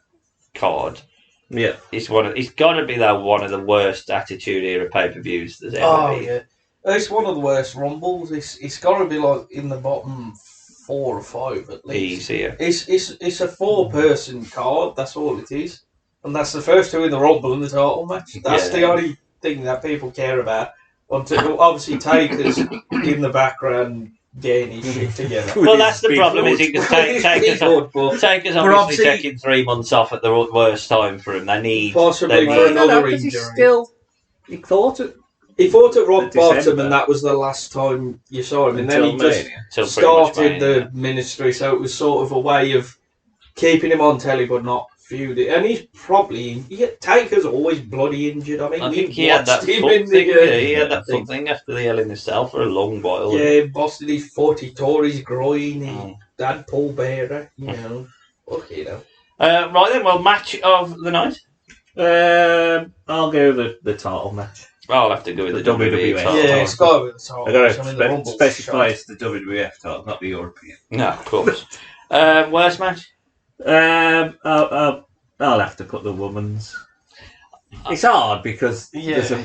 card. Yeah, it's got to be one of the worst Attitude Era pay-per-views there's ever been. Yeah, it's one of the worst Rumbles. It's got to be like in the bottom 4 or 5 at least. Easier. It's a 4-person card. That's all it is. And that's the first two in the Rumble and the title match. That's the only thing that people care about. Until obviously Taker's in the background getting his shit together. Well, that's the problem, is because Taker's obviously taking 3 months off at the worst time for him. They need possibly for another injury. He fought at rock bottom, and that was the last time you saw him. And then he just started the ministry, so it was sort of a way of keeping him on telly but not feuding. And he's probably Taker's always bloody injured. I mean, I think he had that foot thing. He had that foot thing after the Hell in a Cell for a long while. Yeah, he busted his foot. He tore his groin. He had Paul Bearer. You know, right then. Well, match of the night. I'll go with the title match. I'll have to go with the WWE title. Yeah, it's got to be the title. I got to specify it's the WWF title, not the European. No, of course. Worst match? I'll have to put the woman's. It's hard because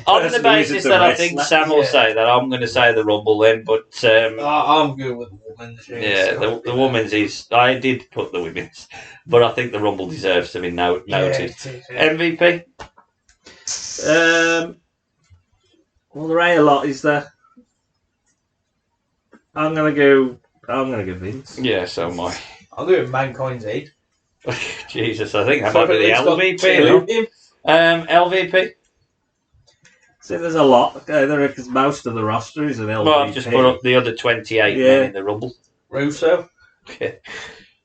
on the basis that I think Sam will say that, I'm going to say the Rumble then, but I'm good with the women's. Yeah, the women's is. I did put the women's, but I think the Rumble deserves to be noted. MVP. Well, there ain't a lot, is there? I'm gonna go Vince. Yeah, so am I. I'll go with Mankind's head. Jesus, I think that might be the LVP. LVP. See, there's a lot there because most of the roster is an LVP. Well, I've just put up the other 28 men in the Rumble. Russo. Yeah,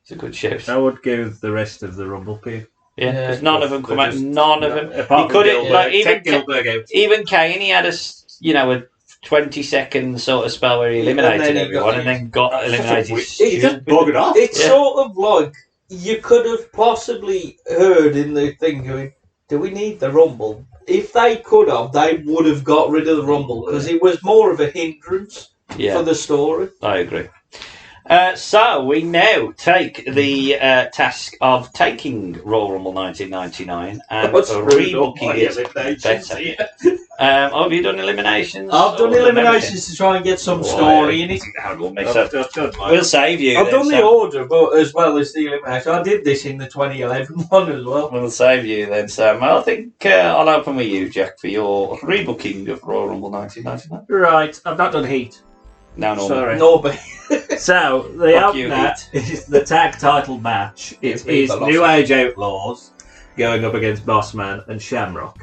it's a good shout. I would go with the rest of the Rumble people. Yeah, because none of them come out. None of them. He could have even Kane. He had a 20-second sort of spell where he eliminated everyone and then got eliminated. He just buggered off. It's sort of like you could have possibly heard in the thing going, "Do we need the Rumble?" If they could have, they would have got rid of the Rumble because it was more of a hindrance for the story. I agree. So we now take the task of taking Royal Rumble 1999 and rebooking it better. Have you done eliminations? I've done eliminations to try and get some story in it. We'll save you. I've done the order, but as well as the elimination. I did this in the 2011 one as well. We'll save you then, Sam. I think I'll open with you, Jack, for your rebooking of Royal Rumble 1999. Right, I've not done Heat. No, sorry. No, but so the opener is the tag title match. It is New Age Outlaws going up against Bossman and Shamrock.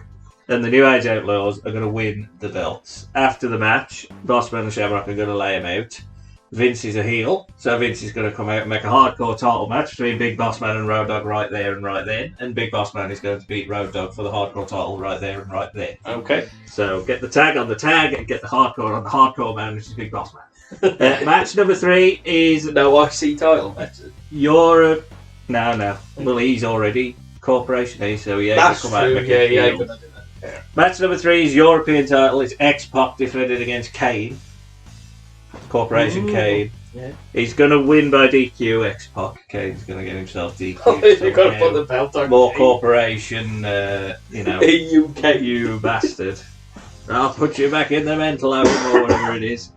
And the New Age Outlaws are going to win the belts. After the match, Bossman and Shamrock are going to lay him out. Vince is a heel, so Vince is going to come out and make a hardcore title match between Big Bossman and Road Dogg right there and right then. And Big Bossman is going to beat Road Dogg for the hardcore title right there and right then. Okay. So get the tag on the tag and get the hardcore on the hardcore man, which is Big Bossman. Match number 3 is no IC title match. Europe. No. Well, he's already corporation, so he that's come out true. And make Yeah. Match number 3 is European title. It's X-Pac defended against Kane. Corporation Kane. Yeah. He's going to win by DQ. X-Pac. Kane's going to get himself DQ. They've got to put the belt on. More corporation, UK. You bastard. I'll put you back in the mental home or whatever it is.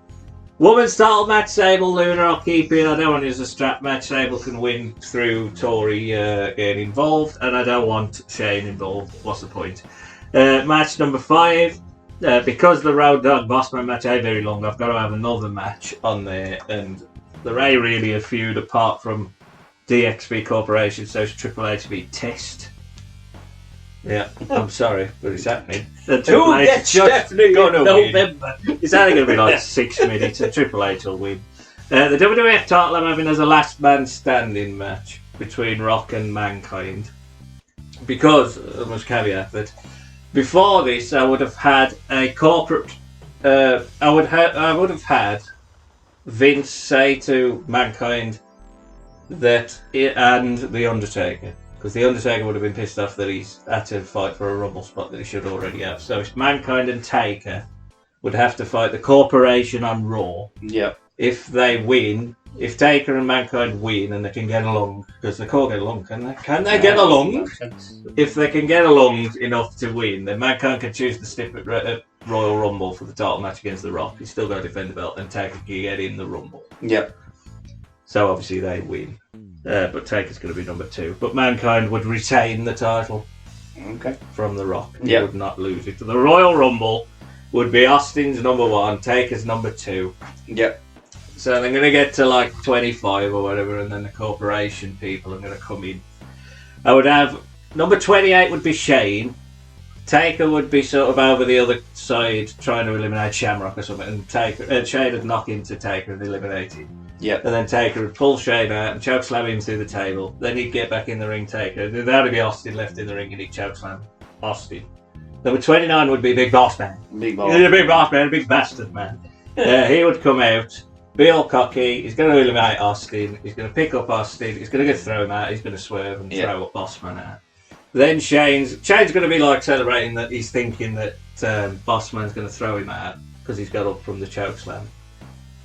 Women's title match, Sable, Luna, I'll keep it. I don't want to use a strap match. Sable can win through Tori getting involved, and I don't want Shane involved. What's the point? Match number 5, because the Road Dogg Bossman match ain't very long, I've got to have another match on there, and there ain't really a feud apart from DXB Corporation, so it's Triple H v Test. Yeah, I'm sorry, but it's happening. Who gets definitely November? It's only going to be like 6 minutes, and Triple H will win. The WWF title I'm having as a last man standing match between Rock and Mankind, because I must caveat that before this I would have had a corporate. I would have had Vince say to Mankind that and the Undertaker. Because the Undertaker would have been pissed off that he's had to fight for a Rumble spot that he should already have. So Mankind and Taker would have to fight the Corporation on Raw. Yep. If they win, if Taker and Mankind win and they can get along, because they can't get along, can they? Can they get along? If they can get along enough to win, then Mankind can choose to stick at Royal Rumble for the title match against The Rock. He's still got to defend the belt, and Taker can get in the Rumble. Yep. So obviously they win. But Taker's going to be number 2. But Mankind would retain the title Okay. from The Rock. He Yep. would not lose it. The Royal Rumble would be Austin's number 1, Taker's number 2. Yep. So they're going to get to like 25 or whatever, and then the corporation people are going to come in. I would have number 28 would be Shane. Taker would be sort of over the other side trying to eliminate Shamrock or something, and Shane would knock into Taker and eliminate him. Yep. And then Taker would pull Shane out and chokeslam him through the table. Then he'd get back in the ring, Taker. That would be Austin left in the ring, and he'd chokeslam Austin. Number 29 would be Big Boss Man. Big He's ball. a big boss man, a big bastard man. He would come out, be all cocky, he's going to eliminate Austin, he's going to pick up Austin, he's going to go throw him out, he's going to swerve and throw up Boss Man out. Then Shane's going to be like celebrating that he's thinking that Boss Man's going to throw him out because he's got up from the chokeslam.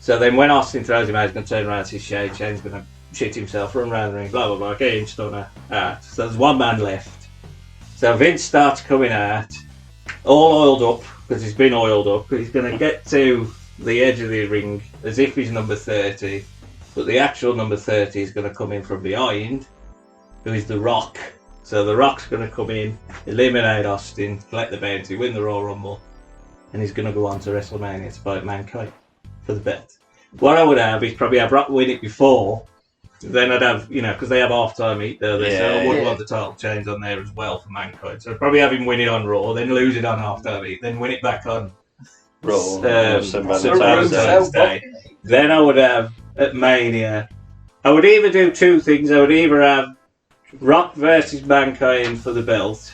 So then when Austin throws him out, he's going to turn around and see Shane. Shane's going to shit himself, run around the ring, blah, blah, blah, get him stunner out. So there's one man left. So Vince starts coming out, all oiled up, because he's been oiled up. He's going to get to the edge of the ring as if he's number 30, but the actual number 30 is going to come in from behind, who is The Rock. So The Rock's going to come in, eliminate Austin, collect the bounty, win the Royal Rumble, and he's going to go on to WrestleMania to fight Mankind for the belt. What I would have is probably have Rock win it before, then I'd have, because they have half-time eat there, so I would want the title change on there as well for Mankind. So I'd probably have him win it on Raw, then lose it on half-time eat, then win it back on Raw. St. Valentine's Day. Then I would have, at Mania, I would either do two things. I would either have Rock versus Mankind for the belt,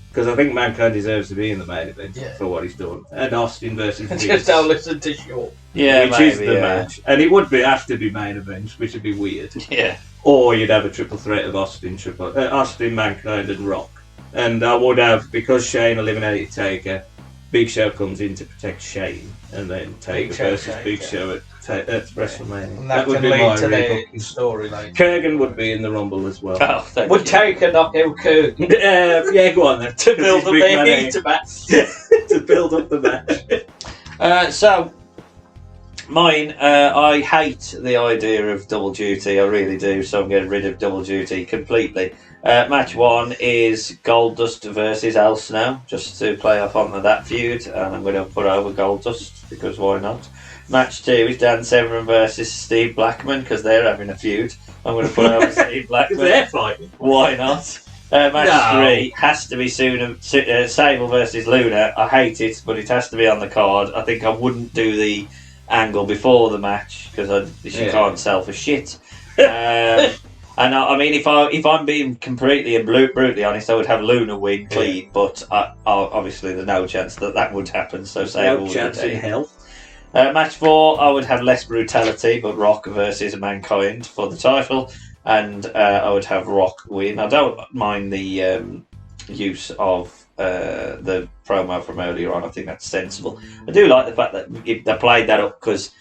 because I think Mankind deserves to be in the main event for what he's done, and Austin versus Vince. Just don't listen to Shaw. Yeah, which is the match, and it would have to be main event, which would be weird. Yeah. Or you'd have a triple threat of Austin, Mankind, and Rock. And I would have, because Shane eliminated Taker, Big Show comes in to protect Shane, and then Taker versus Big Show at WrestleMania. And that would be lead to rebooking. the storyline. Kurgan would be in the Rumble as well. Oh, thank Would you. Taker knock out Kurgan Yeah, go on then. to build up Big their man heat match? to build up the match. So, mine, I hate the idea of double duty, I really do, so I'm getting rid of double duty completely. Match 1 is Goldust versus Al Snow, just to play off onto that feud, and I'm going to put over Goldust, because why not? Match 2 is Dan Severn versus Steve Blackman, because they're having a feud. I'm going to put over Steve Blackman. They're fighting. Why not? Match 3 has to be Sable versus Luna. I hate it, but it has to be on the card. I think I wouldn't do the angle before the match because she can't sell for shit. And I mean, if I'm being completely and brutally honest, I would have Luna win clean, but obviously there's no chance that would happen. So Sable No chance in hell. Match 4, I would have less brutality, but Rock versus Mankind for the title, and I would have Rock win. I don't mind the use of the promo from earlier on. I think that's sensible. I do like the fact that they played that up because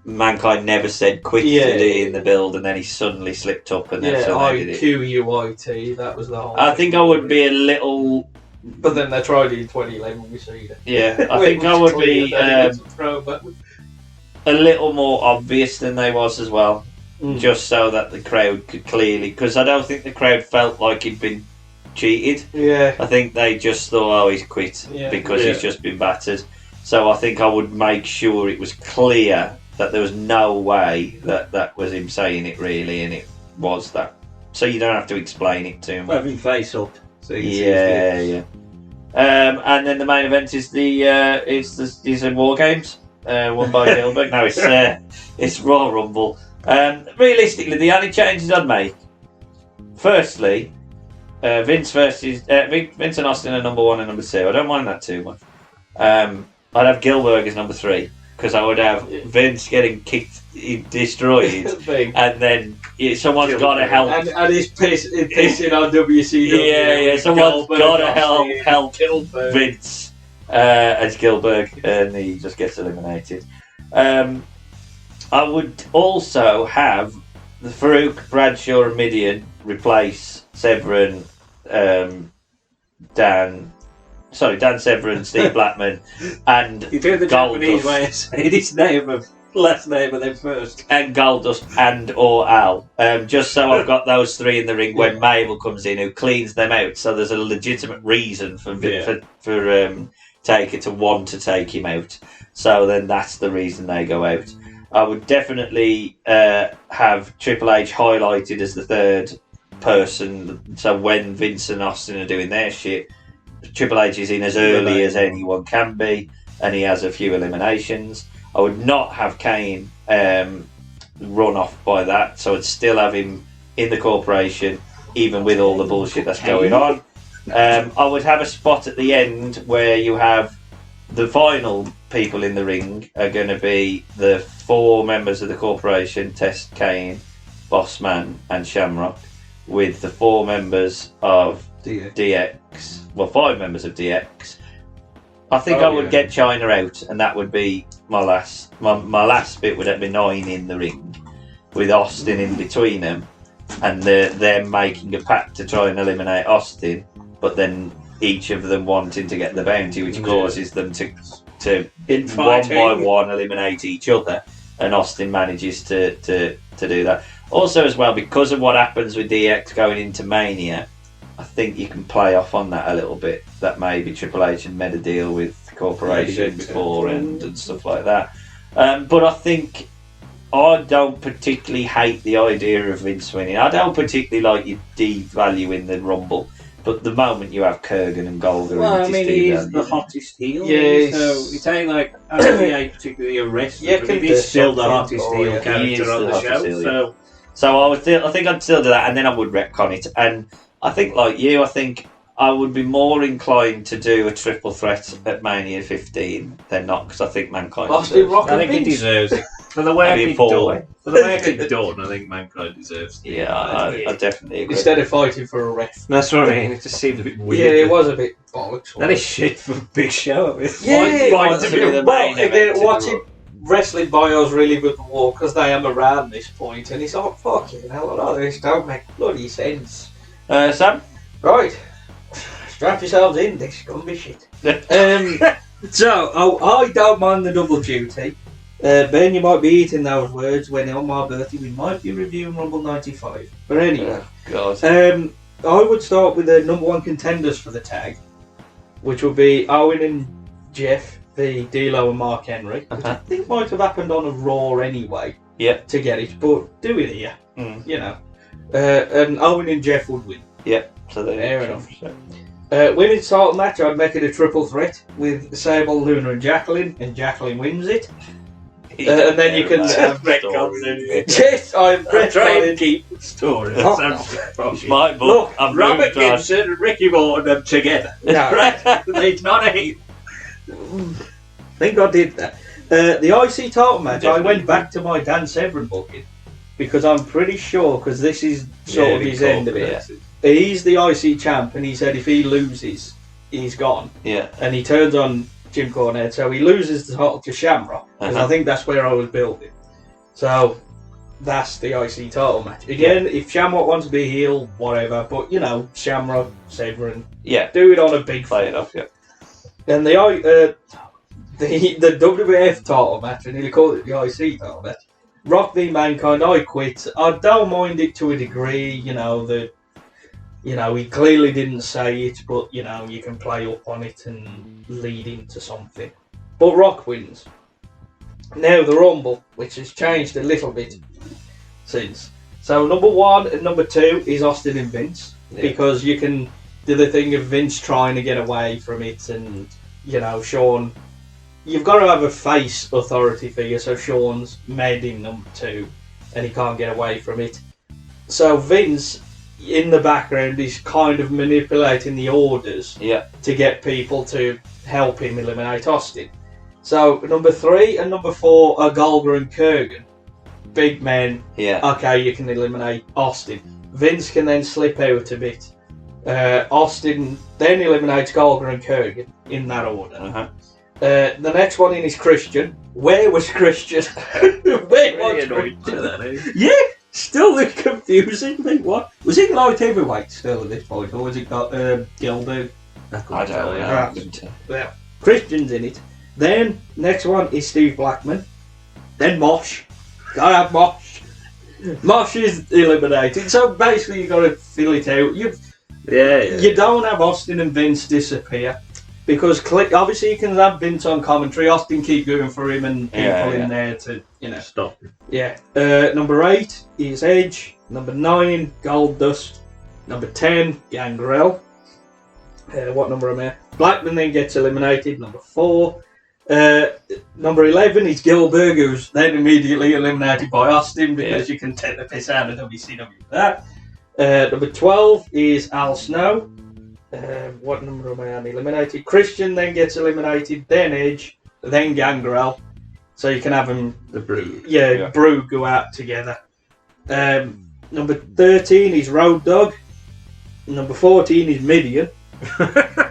Mankind never said quit in the build, and then he suddenly slipped up, and then so they did it. IQUIT, that was the whole I thing. think I would be a little. But then they tried it in 2011, we see that. Yeah, I think I would be a little more obvious than they was as well, just so that the crowd could clearly. Because I don't think the crowd felt like he'd been cheated. Yeah. I think they just thought, oh, he's quit because he's just been battered. So I think I would make sure it was clear that there was no way that was him saying it really, and it was that. So you don't have to explain it to him. Have him face up. So you can see Yeah. And then the main event is these are War Games, won by Gilbert. No, it's Royal Rumble. Realistically, the only changes I'd make. Firstly, Vince and Austin are number 1 and number 2. I don't mind that too much. I'd have Gilbert as number 3 because I would have Vince getting kicked, destroyed, and then someone's got to help. And he's pissing on WCW. Yeah, someone's got to help Gilbert. Vince as Gilbert, and he just gets eliminated. I would also have the Farouk, Bradshaw, and Midian replace Severin, Dan Severn, Steve Blackman, and You do the Japanese way of saying his name of last name and then first. And Goldust and or Al. Just so I've got those three in the ring when Mabel comes in, who cleans them out. So there's a legitimate reason for Taker to want to take him out. So then that's the reason they go out. I would definitely have Triple H highlighted as the third person. So when Vince and Austin are doing their shit, Triple H is in as early as anyone can be, and he has a few eliminations. I would not have Kane run off by that, so I'd still have him in the corporation, even with all the bullshit that's going on. I would have a spot at the end where you have the final people in the ring are going to be the 4 members of the corporation, Test, Kane, Bossman and Shamrock, with the 4 members of DX. Well, 5 members of DX. I think I would get China out, and that would be my last. My last bit would have been 9 in the ring, with Austin in between them, and them making a pact to try and eliminate Austin, but then each of them wanting to get the bounty, which causes them to one by one eliminate each other, and Austin manages to do that. Also, as well, because of what happens with DX going into Mania, I think you can play off on that a little bit. That maybe Triple H had made a deal with the corporation before and stuff like that. But I think I don't particularly hate the idea of Vince winning. I don't particularly like you devaluing the Rumble. But the moment you have Kurgan and Golder, he's the hottest heel. Yeah, so it's ain't like I don't think he particularly arrested, but he's still the hottest heel character on the show. So I think I'd still do that, and then I would retcon it. And I think, like you, I think I would be more inclined to do a triple threat at Mania 15 than not, because I think Mankind. I think he deserves it. For the way it's done, I think Mankind deserves it. Yeah, I definitely agree. Instead of fighting for a ref. That's what I mean. It just seemed a bit weird. Yeah, it was a bit bollocks. That is shit for a big show. Again, watching wrestling bios really with the war, because they am around this point, and it's like, fucking hell, a lot of this don't make bloody sense. Sam? Right. Strap yourselves in, this is going to be shit. So, I don't mind the double duty. Ben, you might be eating those words when on my birthday we might be reviewing Rumble 95. But anyway, I would start with the number 1 contenders for the tag, which would be Owen and Jeff v D'Lo and Mark Henry, which I think might have happened on a Raw anyway. To get it, but do it here, you know. And Owen and Jeff would win. So fair enough. Women's title match, I'd make it a triple threat with Sable, Luna and Jacqueline wins it. And then you can have yes, I'm trying to keep the story. My book. Look, Robert Gibson and Ricky Morton them together. No, It's not a think I did that. The IC title match, I went back to my Dan Severn booking because I'm pretty sure, because this is sort of his end of it. He's the IC champ, and he said if he loses, he's gone. And he turns on Jim Cornette, so he loses the title to Shamrock, because I think that's where I was building. So that's the IC title match. Again, if Shamrock wants to be heel, whatever, but you know, Shamrock, Severn, do it on a big play it off. And the WWF title match, and he'll call it the IC title match. Rock v Mankind, I quit. I don't mind it to a degree, you know, he clearly didn't say it, but you know, you can play up on it and lead into something. But Rock wins. Now the Rumble, which has changed a little bit since. So number 1 and number 2 is Austin and Vince, because you can do the thing of Vince trying to get away from it, and you know, Sean, you've got to have a face authority figure, so Sean's made him number 2 and he can't get away from it. So Vince in the background is kind of manipulating the orders to get people to help him eliminate Austin. So number 3 and number 4 are Golger and Kurgan. Big men. Okay, you can eliminate Austin. Vince can then slip out a bit. Austin then eliminates Golger and Kurgan in that order. The next one in is Christian. Where was Christian? Where was Christian? Still look confusing. Think what? Was it light heavyweight still at this point, or was it got Gilbert? I don't know. Christian's in it. Then next one is Steve Blackman. Then Mosh. Gotta have Mosh. Mosh is eliminated. So basically, you got to fill it out. You don't have Austin and Vince disappear because obviously you can have Vince on commentary. Austin keep going for him and people in there to stop. Yeah. Number 8 is Edge. Number 9, Goldust. Number 10, Gangrel. What number am I? Blackman then gets eliminated. Number 4. Number 11 is Gilbert, who's then immediately eliminated by Austin because you can take the piss out of WCW with that. Number 12 is Al Snow. What number am I on? Eliminated. Christian then gets eliminated, then Edge, then Gangrel. So you can have them, the Brood. Brood go out together. Number 13 is Road Dogg. Number 14 is Midian.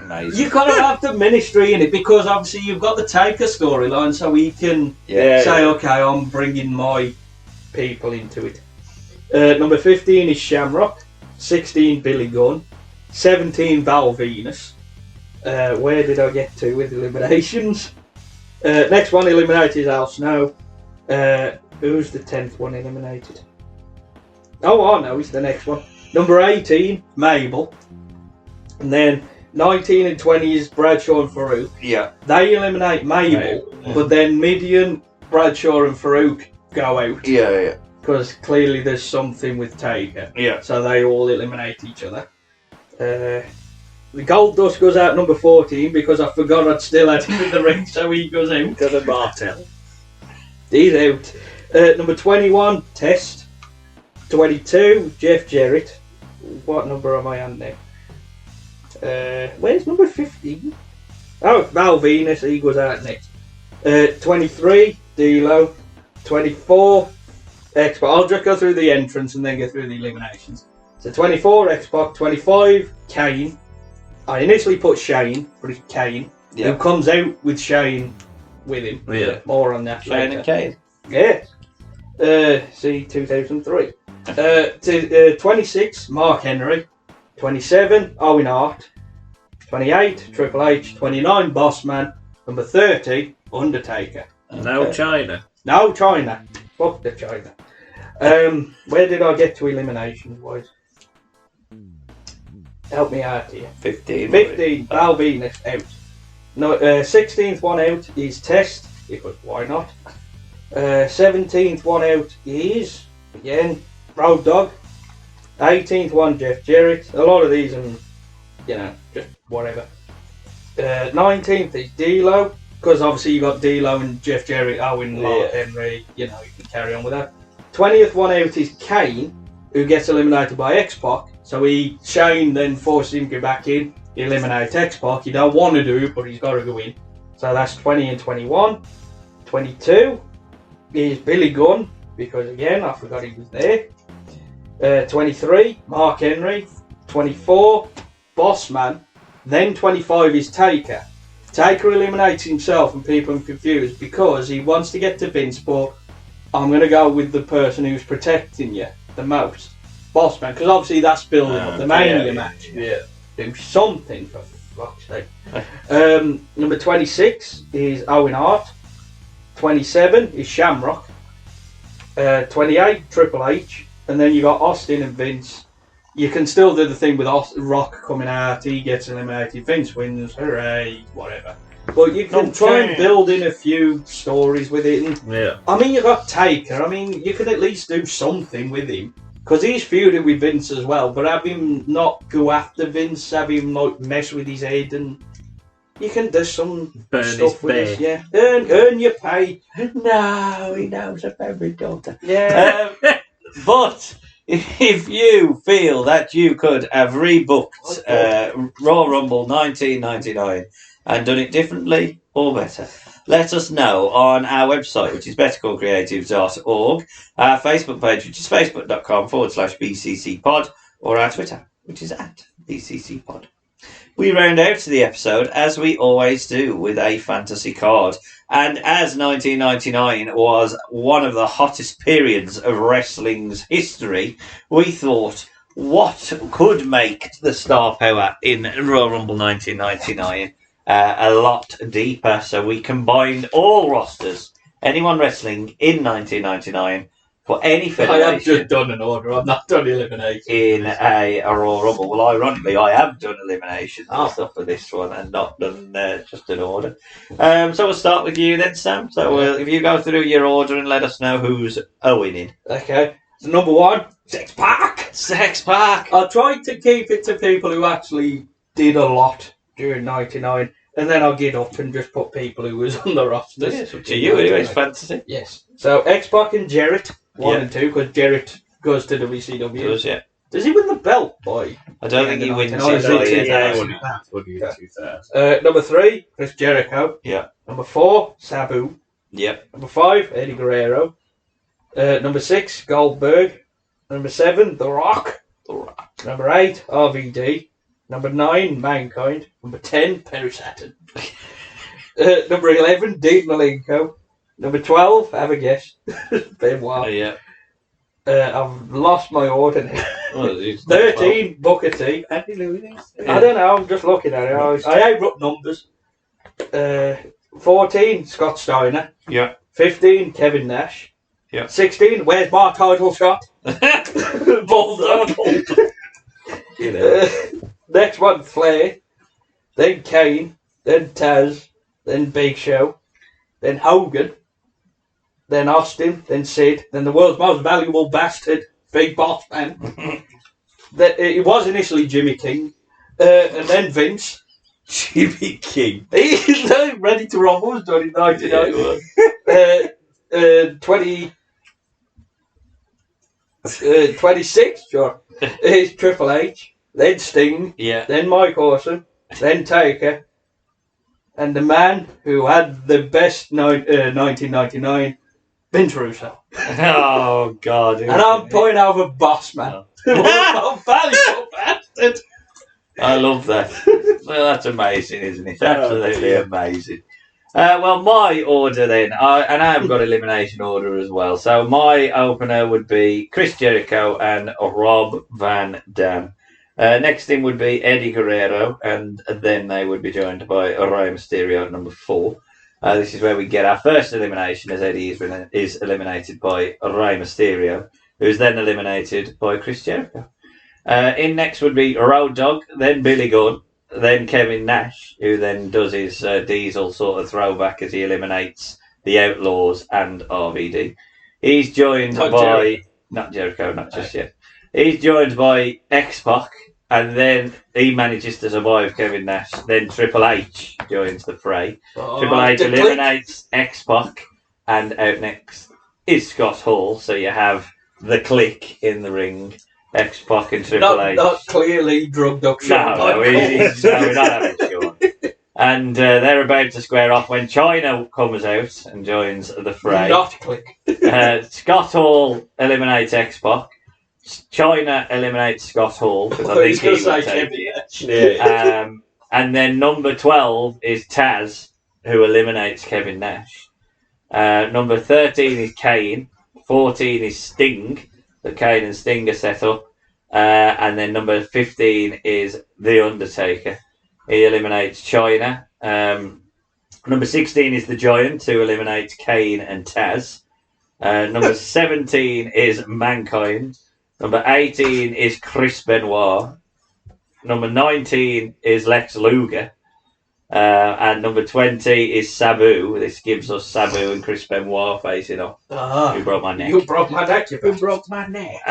Nice. You gotta have the ministry in it because obviously you've got the Taker storyline, so we can say, okay, I'm bringing my people into it. Number 15 is Shamrock. 16 Billy Gunn. 17 Val Venus. Where did I get to with eliminations? Next one eliminated is Al Snow. Who's the 10th one eliminated? Oh, I know, it's the next one. Number 18, Mabel. And then 19 and 20 is Bradshaw and Farouk. Yeah. They eliminate Mabel, but then Midian, Bradshaw and Farouk go out. Yeah. Because clearly there's something with Taker. Yeah. So they all eliminate each other. The Goldust goes out number 14 because I forgot I'd still had him in the ring, so he goes out. Because of Martel. He's out. Number 21, Test. 22, Jeff Jarrett. What number am I on now? Where's number 15? Oh, Val Venus, he goes out next. 23, D'Lo. 24, X-Pac. I'll just go through the entrance and then go through the eliminations. So 24, X-Pac. 25, Kane. I initially put Shane, but it's Kane. Who comes out with Shane with him. Yeah. More on that Shane later. and Kane. Yeah. See, 2003. 26, Mark Henry. 27, Owen Hart. 28, Triple H. 29, Bossman. Number 30, Undertaker. No China. No China. Fuck the China. Where did I get to elimination wise? Help me out here. 15, Val Venus out. No, 16th one out is Test, because why not? 17th one out is, again, Road Dogg. 18th one, Jeff Jarrett. A lot of these and, just whatever. 19th is D'Lo, because obviously you got D'Lo and Jeff Jarrett, Owen, Mark Henry, you can carry on with that. 20th one out is Kane, who gets eliminated by X-Pac. So Shane then forces him to go back in, eliminate X-Pac. He don't want to do it, but he's got to go in. So that's 20 and 21. 22 is Billy Gunn, because again, I forgot he was there. 23, Mark Henry. 24, Bossman. Then 25 is Taker. Taker eliminates himself and people are confused because he wants to get to Vince, but I'm going to go with the person who's protecting you the most. Bossman, because obviously that's building up the Mania match. Yeah. Do something for fuck's sake. Number 26 is Owen Hart. 27 is Shamrock. 28, Triple H. And then you got Austin and Vince. You can still do the thing with Rock coming out, he gets eliminated, Vince wins, hooray, whatever. But you can try and build in a few stories with it. And, I mean, you got Taker. I mean, you can at least do something with him. Because he's feuding with Vince as well, but have him not go after Vince, have him like mess with his head, and you can do some stuff with this. Yeah, earn your pay. No, he knows about my daughter. Yeah, but if you feel that you could have rebooked Royal Rumble 1999 and done it differently or better, let us know on our website, which is bettercallcreative.org, our Facebook page, which is facebook.com/BCCpod, or our Twitter, which is @BCCpod. We round out the episode, as we always do, with a fantasy card. And as 1999 was one of the hottest periods of wrestling's history, we thought, what could make the star power in Royal Rumble 1999 a lot deeper? So we combined all rosters anyone wrestling in 1999 for any I federation. have just done an order. I've not done elimination. In a Royal Rumble. Well, ironically, I have done eliminations and Oh. stuff for this one and not done just an order. So we'll start with you then, Sam. So if you go through your order and let us know who's winning. Okay. So number 1, Sex Pack. Sex Pack. I tried to keep it to people who actually did a lot during 99, and then I'll get up and just put people who was on the roster. It's up to you anyway, it's fantasy. Yes. So X-Pac and Jarrett, 1 and 2, because Jarrett goes to WCW. Does, yeah. Does he win the belt, boy? I don't think he wins I it. don't think Number 3, Chris Jericho. Yeah. Number 4, Sabu. Yep. Number 5, Eddie Guerrero. Number 6, Goldberg. Number 7, The Rock. Number 8, RVD. Number 9, Mankind. Number 10, Perry Saturn. Number 11, Dean Malenko. Number 12, have a guess. Benoit. Yeah. I've lost my order now. Well, 13, Booker T. Andy Louis. I don't know, I'm just looking at it. I ain't up numbers. 14, Scott Steiner. Yeah. 15, Kevin Nash. Yeah. 16, where's my title shot? Bulldog. You know. Next one, Flair. Then Kane. Then Taz. Then Big Show. Then Hogan. Then Austin. Then Sid. Then the world's most valuable bastard, Big Boss Man. It was initially Jimmy King. And then Vince. Jimmy King. He's ready to rumble. Was done in 1991. 26, sure. It's Triple H. Then Sting. Yeah. Then Mike Awesome. Then Taker. And the man who had the best 1999, Vince Russo. Oh, God. And I'm pointing over Boss Man. Oh. Valuable bastard. I love that. Well, that's amazing, isn't it? Absolutely amazing. Well, my order then, and I've got elimination order as well. So my opener would be Chris Jericho and Rob Van Dam. Next in would be Eddie Guerrero, and then they would be joined by Rey Mysterio at number 4. This is where we get our first elimination, as Eddie is eliminated by Rey Mysterio, who is then eliminated by Chris Jericho. In next would be Road Dogg, then Billy Gunn, then Kevin Nash, who then does his Diesel sort of throwback as he eliminates the Outlaws and RVD. He's joined not Jericho, not just yet. He's joined by X-Pac, and then he manages to survive Kevin Nash. Then Triple H joins the fray. Triple H eliminates X-Pac, and out next is Scott Hall. So you have the Clique in the ring. X-Pac and Triple H. Not clearly drugged up. No, we're not having Sean. And they're about to square off when China comes out and joins the fray. Not Click. Scott Hall eliminates X-Pac. China eliminates Scott Hall because I think he would take it. And then number 12 is Taz, who eliminates Kevin Nash. Number 13 is Kane. 14 is Sting. That Kane and Sting are set up. And then number 15 is The Undertaker. He eliminates China. Number 16 is The Giant, who eliminates Kane and Taz. Number 17 is Mankind. Number 18 is Chris Benoit. Number 19 is Lex Luger. And number 20 is Sabu. This gives us Sabu and Chris Benoit facing off. Who broke my neck? You broke my neck. You broke my neck.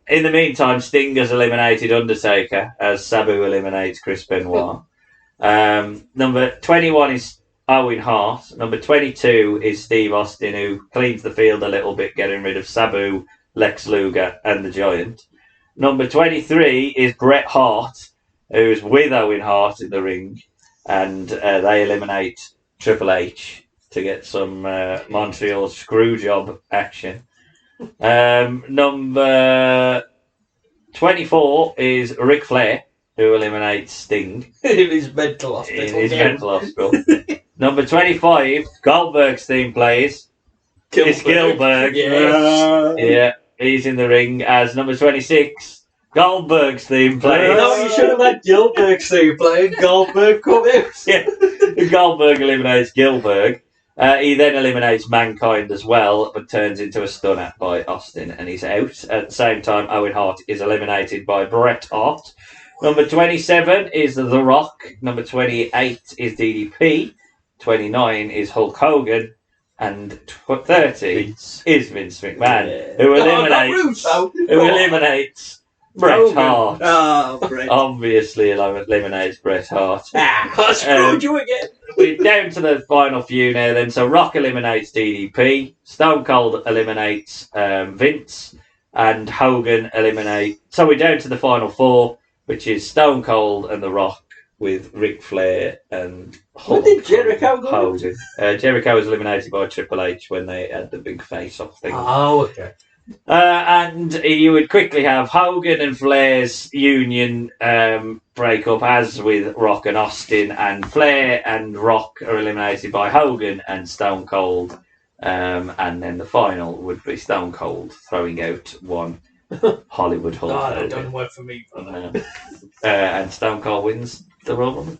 In the meantime, Sting has eliminated Undertaker as Sabu eliminates Chris Benoit. Number 21 is Owen Hart. Number 22 is Steve Austin, who cleans the field a little bit, getting rid of Sabu, Lex Luger, and the Giant. Number 23 is Bret Hart, who's with Owen Hart in the ring. And they eliminate Triple H to get some Montreal screwjob action. Number 24 is Ric Flair, who eliminates Sting. In his mental hospital. Number 25, Goldberg's theme plays. It's Gilbert. Yes. Yeah, he's in the ring as number 26. Goldberg's theme plays. No, you should have had Gilberg's theme playing. Goldberg come out. Yeah. Goldberg eliminates Gilbert. He then eliminates Mankind as well, but turns into a stunner by Austin, and he's out. At the same time, Owen Hart is eliminated by Bret Hart. Number 27 is The Rock. Number 28 is DDP. 29 is Hulk Hogan. And 30 is Vince McMahon, who eliminates Bret Hart. Oh, Bret. Obviously eliminates Bret Hart. I screwed you again. We're down to the final few now then. So Rock eliminates DDP, Stone Cold eliminates Vince, and Hogan eliminates... So we're down to the final four, which is Stone Cold and The Rock, with Ric Flair and Hulk. When did Jericho go? Hogan. Jericho was eliminated by Triple H when they had the big face-off thing. Oh, okay. And you would quickly have Hogan and Flair's union break up, as with Rock and Austin, and Flair and Rock are eliminated by Hogan and Stone Cold. And then the final would be Stone Cold throwing out one Hollywood Hulk. Oh, that doesn't work for me. And Stone Cold wins the Royal Rumble.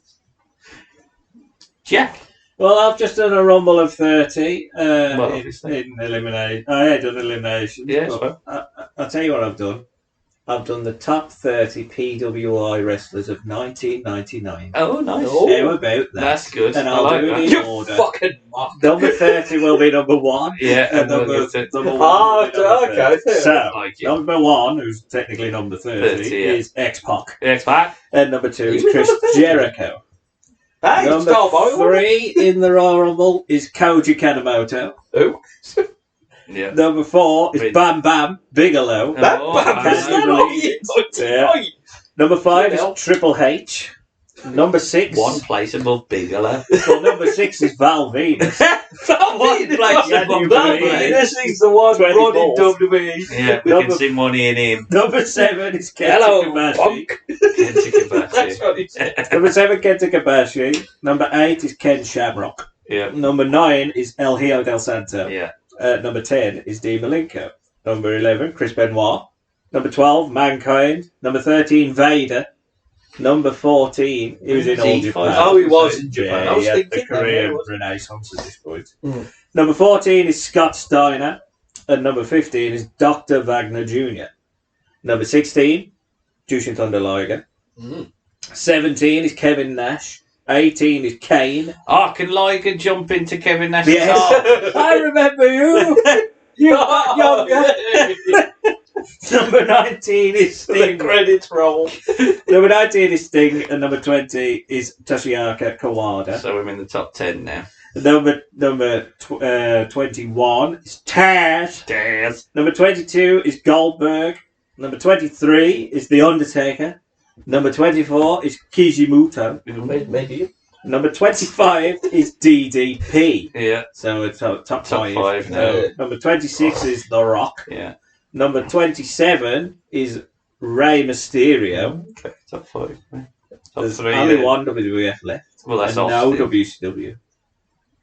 Jack. Well, I've just done a Rumble of 30 Well, in elimination. I had done elimination. Yeah, I'll tell you what I've done. I've done the top 30 PWI wrestlers of 1999. Oh, nice. How about that? That's good. And I I'll like do that. it in You order. fucking mock. Number 30 will be number 1. Yeah, And we'll number give it to- 1 Oh, will be number okay. 30. So, I like it. number 1, who's technically number 30, 30, yeah. is X-Pac. X-Pac. And number 2 is He was Chris number 30. Jericho. Hey, Number Star Boy. 3 in the Royal Rumble is Koji Kanemoto. Who? Yeah. Number 4 is Big. Bam Bam Bigelow. That Oh, bad man. was that on you? Yeah. Number 5 Hell. is Triple H. Number 6. One place above Bigelow. Well, number 6 is Val Venus. One place above Val This is the one 24th. running WWE. Yeah, we Number- can see money in him. Number 7 is Kenta Hello, Kobashi. punk. That's what he said. Number 7, Kenta Kobashi. Number 8 is Ken Shamrock. Yeah. Number 9 is El Hijo del Santo. Yeah. Number 10 is Dean Malenko. Number 11, Chris Benoit. Number 12, Mankind. Number 13, Vader. Number 14, he was in All Japan. Oh, he was in Japan. I was he had the thinking that, Korean yeah, Renaissance at this point. Mm. Number 14 is Scott Steiner. And number 15 is Dr. Wagner Jr. Number 16, Jushin Thunder Liger. 17 is Kevin Nash. 18 is Kane. Oh, can Liger jump into Kevin Nash's Yes. arm? I remember you. You got younger. Number 19 is The Sting. credits roll. Number 19 is Sting, and number 20 is Toshiaka Kawada. So we're in the top 10 now. Number 21 is Taz. Daz. Number 22 is Goldberg. Number 23 is The Undertaker. Number 24 is Kijimuto. Maybe. Number 25 is DDP. Yeah. So it's top Top 5. five now. Number 26 is The Rock. Yeah. Number 27 is Rey Mysterio. Okay, top 5. Top There's 3. only then. one WWF left. Well, that's and no Austin. WCW.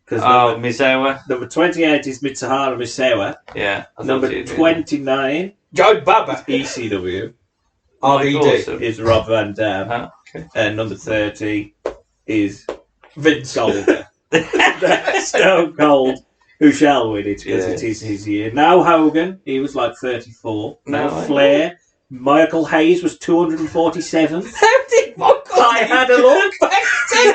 Because Oh, Misawa. number 28 is Mitsuharu Misawa. Yeah. I thought Number you'd be- 29 Joe Baba. ECW RVD. Awesome. is Rob Van Dam. Oh, okay. And number 30 is Vince. Goldberg. Stone Cold, who shall win it because Yeah. it is his year. Now Hogan, he was like 34. Now No, I- Flair, Michael Hayes was 247. How did I had a look.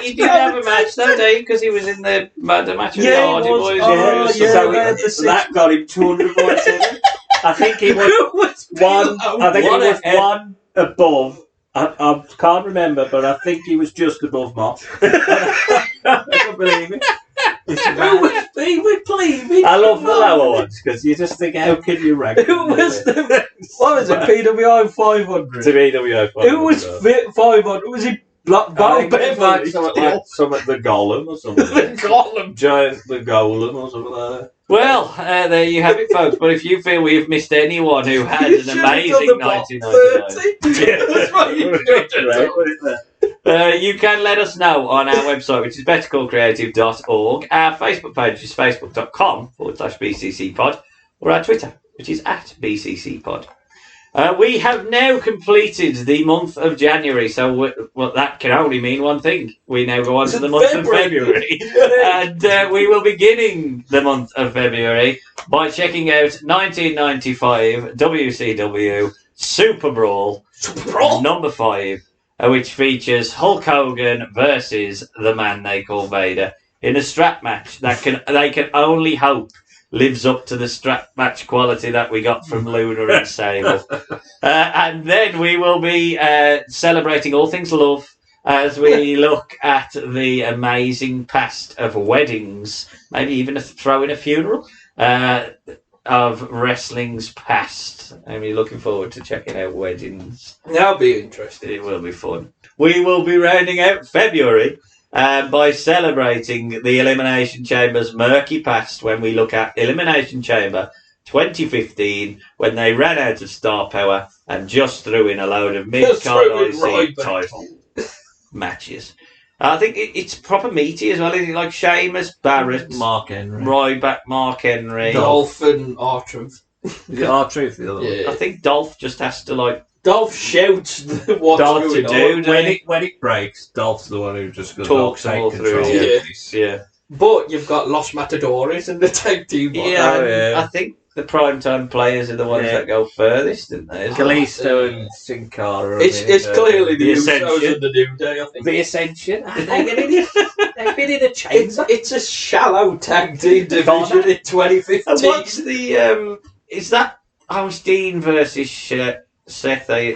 He did have a match that day because he was in the match with the Yeah, he Hardy was. Boys. Oh, and yeah, so they had the six- that got him 247. I think he was one. I think he What was a- one above. I can't remember, but I think he was just above Moss. I can't believe it. He was playing. I love the lower ones because you just think, how can you rank? Who was the? What was it? PWI 500. To me, WO. Who was fit 500? Was it Black Bow Beverly? Some at the Golem or something. The column. Giant the Golem or something like that. Well, there you have it, folks. But if you feel we have missed anyone who had You an should have done amazing the top 1999, 30. That's what you should have done. you can let us know on our website, which is bettercallcreative.org. Our Facebook page is facebook.com/BCCpod, or our Twitter, which is @BCCpod. We have now completed the month of January, so that can only mean one thing. We now go on to the month of February. And we will be beginning the month of February by checking out 1995 WCW Super Brawl number 5, which features Hulk Hogan versus the man they call Vader in a strap match that they can only hope lives up to the strap match quality that we got from Luna and Sable. And then we will be celebrating all things love as we look at the amazing past of weddings, maybe even throw in a funeral, of wrestling's past. I'm really looking forward to checking out weddings. That'll be interesting. It will be fun. We will be rounding out February by celebrating the Elimination Chamber's murky past when we look at Elimination Chamber 2015, when they ran out of star power and just threw in a load of mid-card IC title matches. I think it's proper meaty as well. Isn't it? Like Sheamus, Barrett, Mark Henry, Ryback, Mark Henry, Dolph and R-Truth. Is it R-Truth the other one? Yeah. I think Dolph just has to like. Dolph shouts what's Dolph going to do, on. When it breaks, Dolph's the one who just goes, Talks them all through, yeah. But you've got Los Matadores in the tag team. Yeah, I think the primetime players are the ones that go furthest, didn't they? Kalisto and Sin Cara. It's clearly the Ascension. Usos and the New Day, I think. The Ascension. They've been in a chain. It's a shallow tag team division in 2015. And what's the is that? Oh, it's Dean versus Seth. I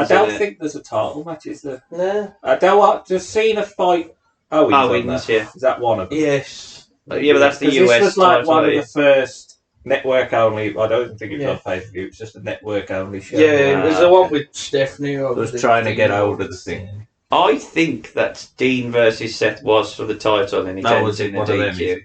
don't think there's a title match, is there? No. I don't want to see a fight. Owens, yeah. Is that one of them? Yes. Yeah, but that's the US This was like title, one of yeah. the first network only. I don't think it was on pay-per-view. It was just a network only show. Yeah, it was the one with Stephanie. I was trying to get hold of the thing. I think that Dean versus Seth was for the title, and he ends in the DQ.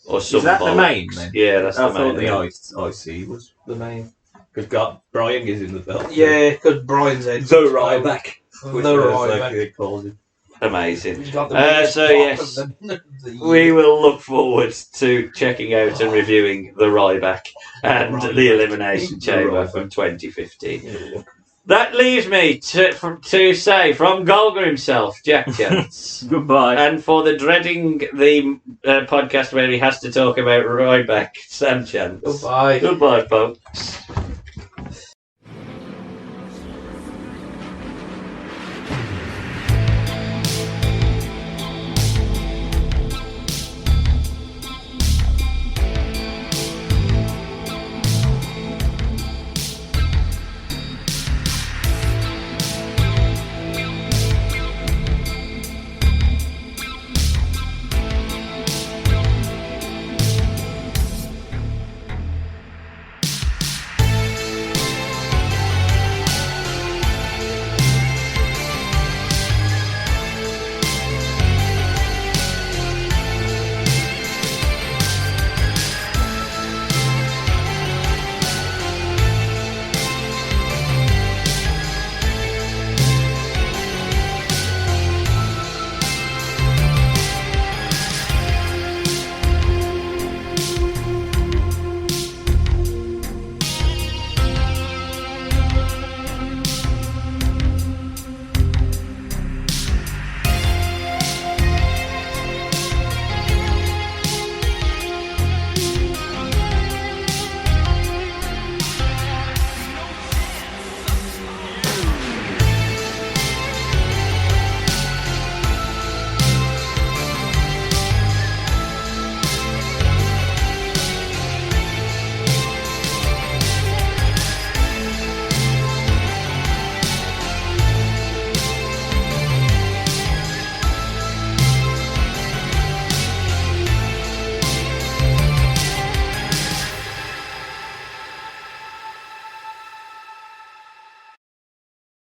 Or some Is that the bollocks. main then? Yeah, that's I the main. thought the IC was the main. Because Brian is in the belt. Yeah, because Brian's in. The Ryback. The Like Ryback. they called him. Amazing. He's got the biggest So cock yes, of the we will look forward to checking out and reviewing the Ryback and the Elimination Chamber from 2015. That leaves me to say from Golga himself, Jack Chance. Goodbye. And for the dreading the podcast where he has to talk about Ryback, Sam Chance. Goodbye. Goodbye, folks.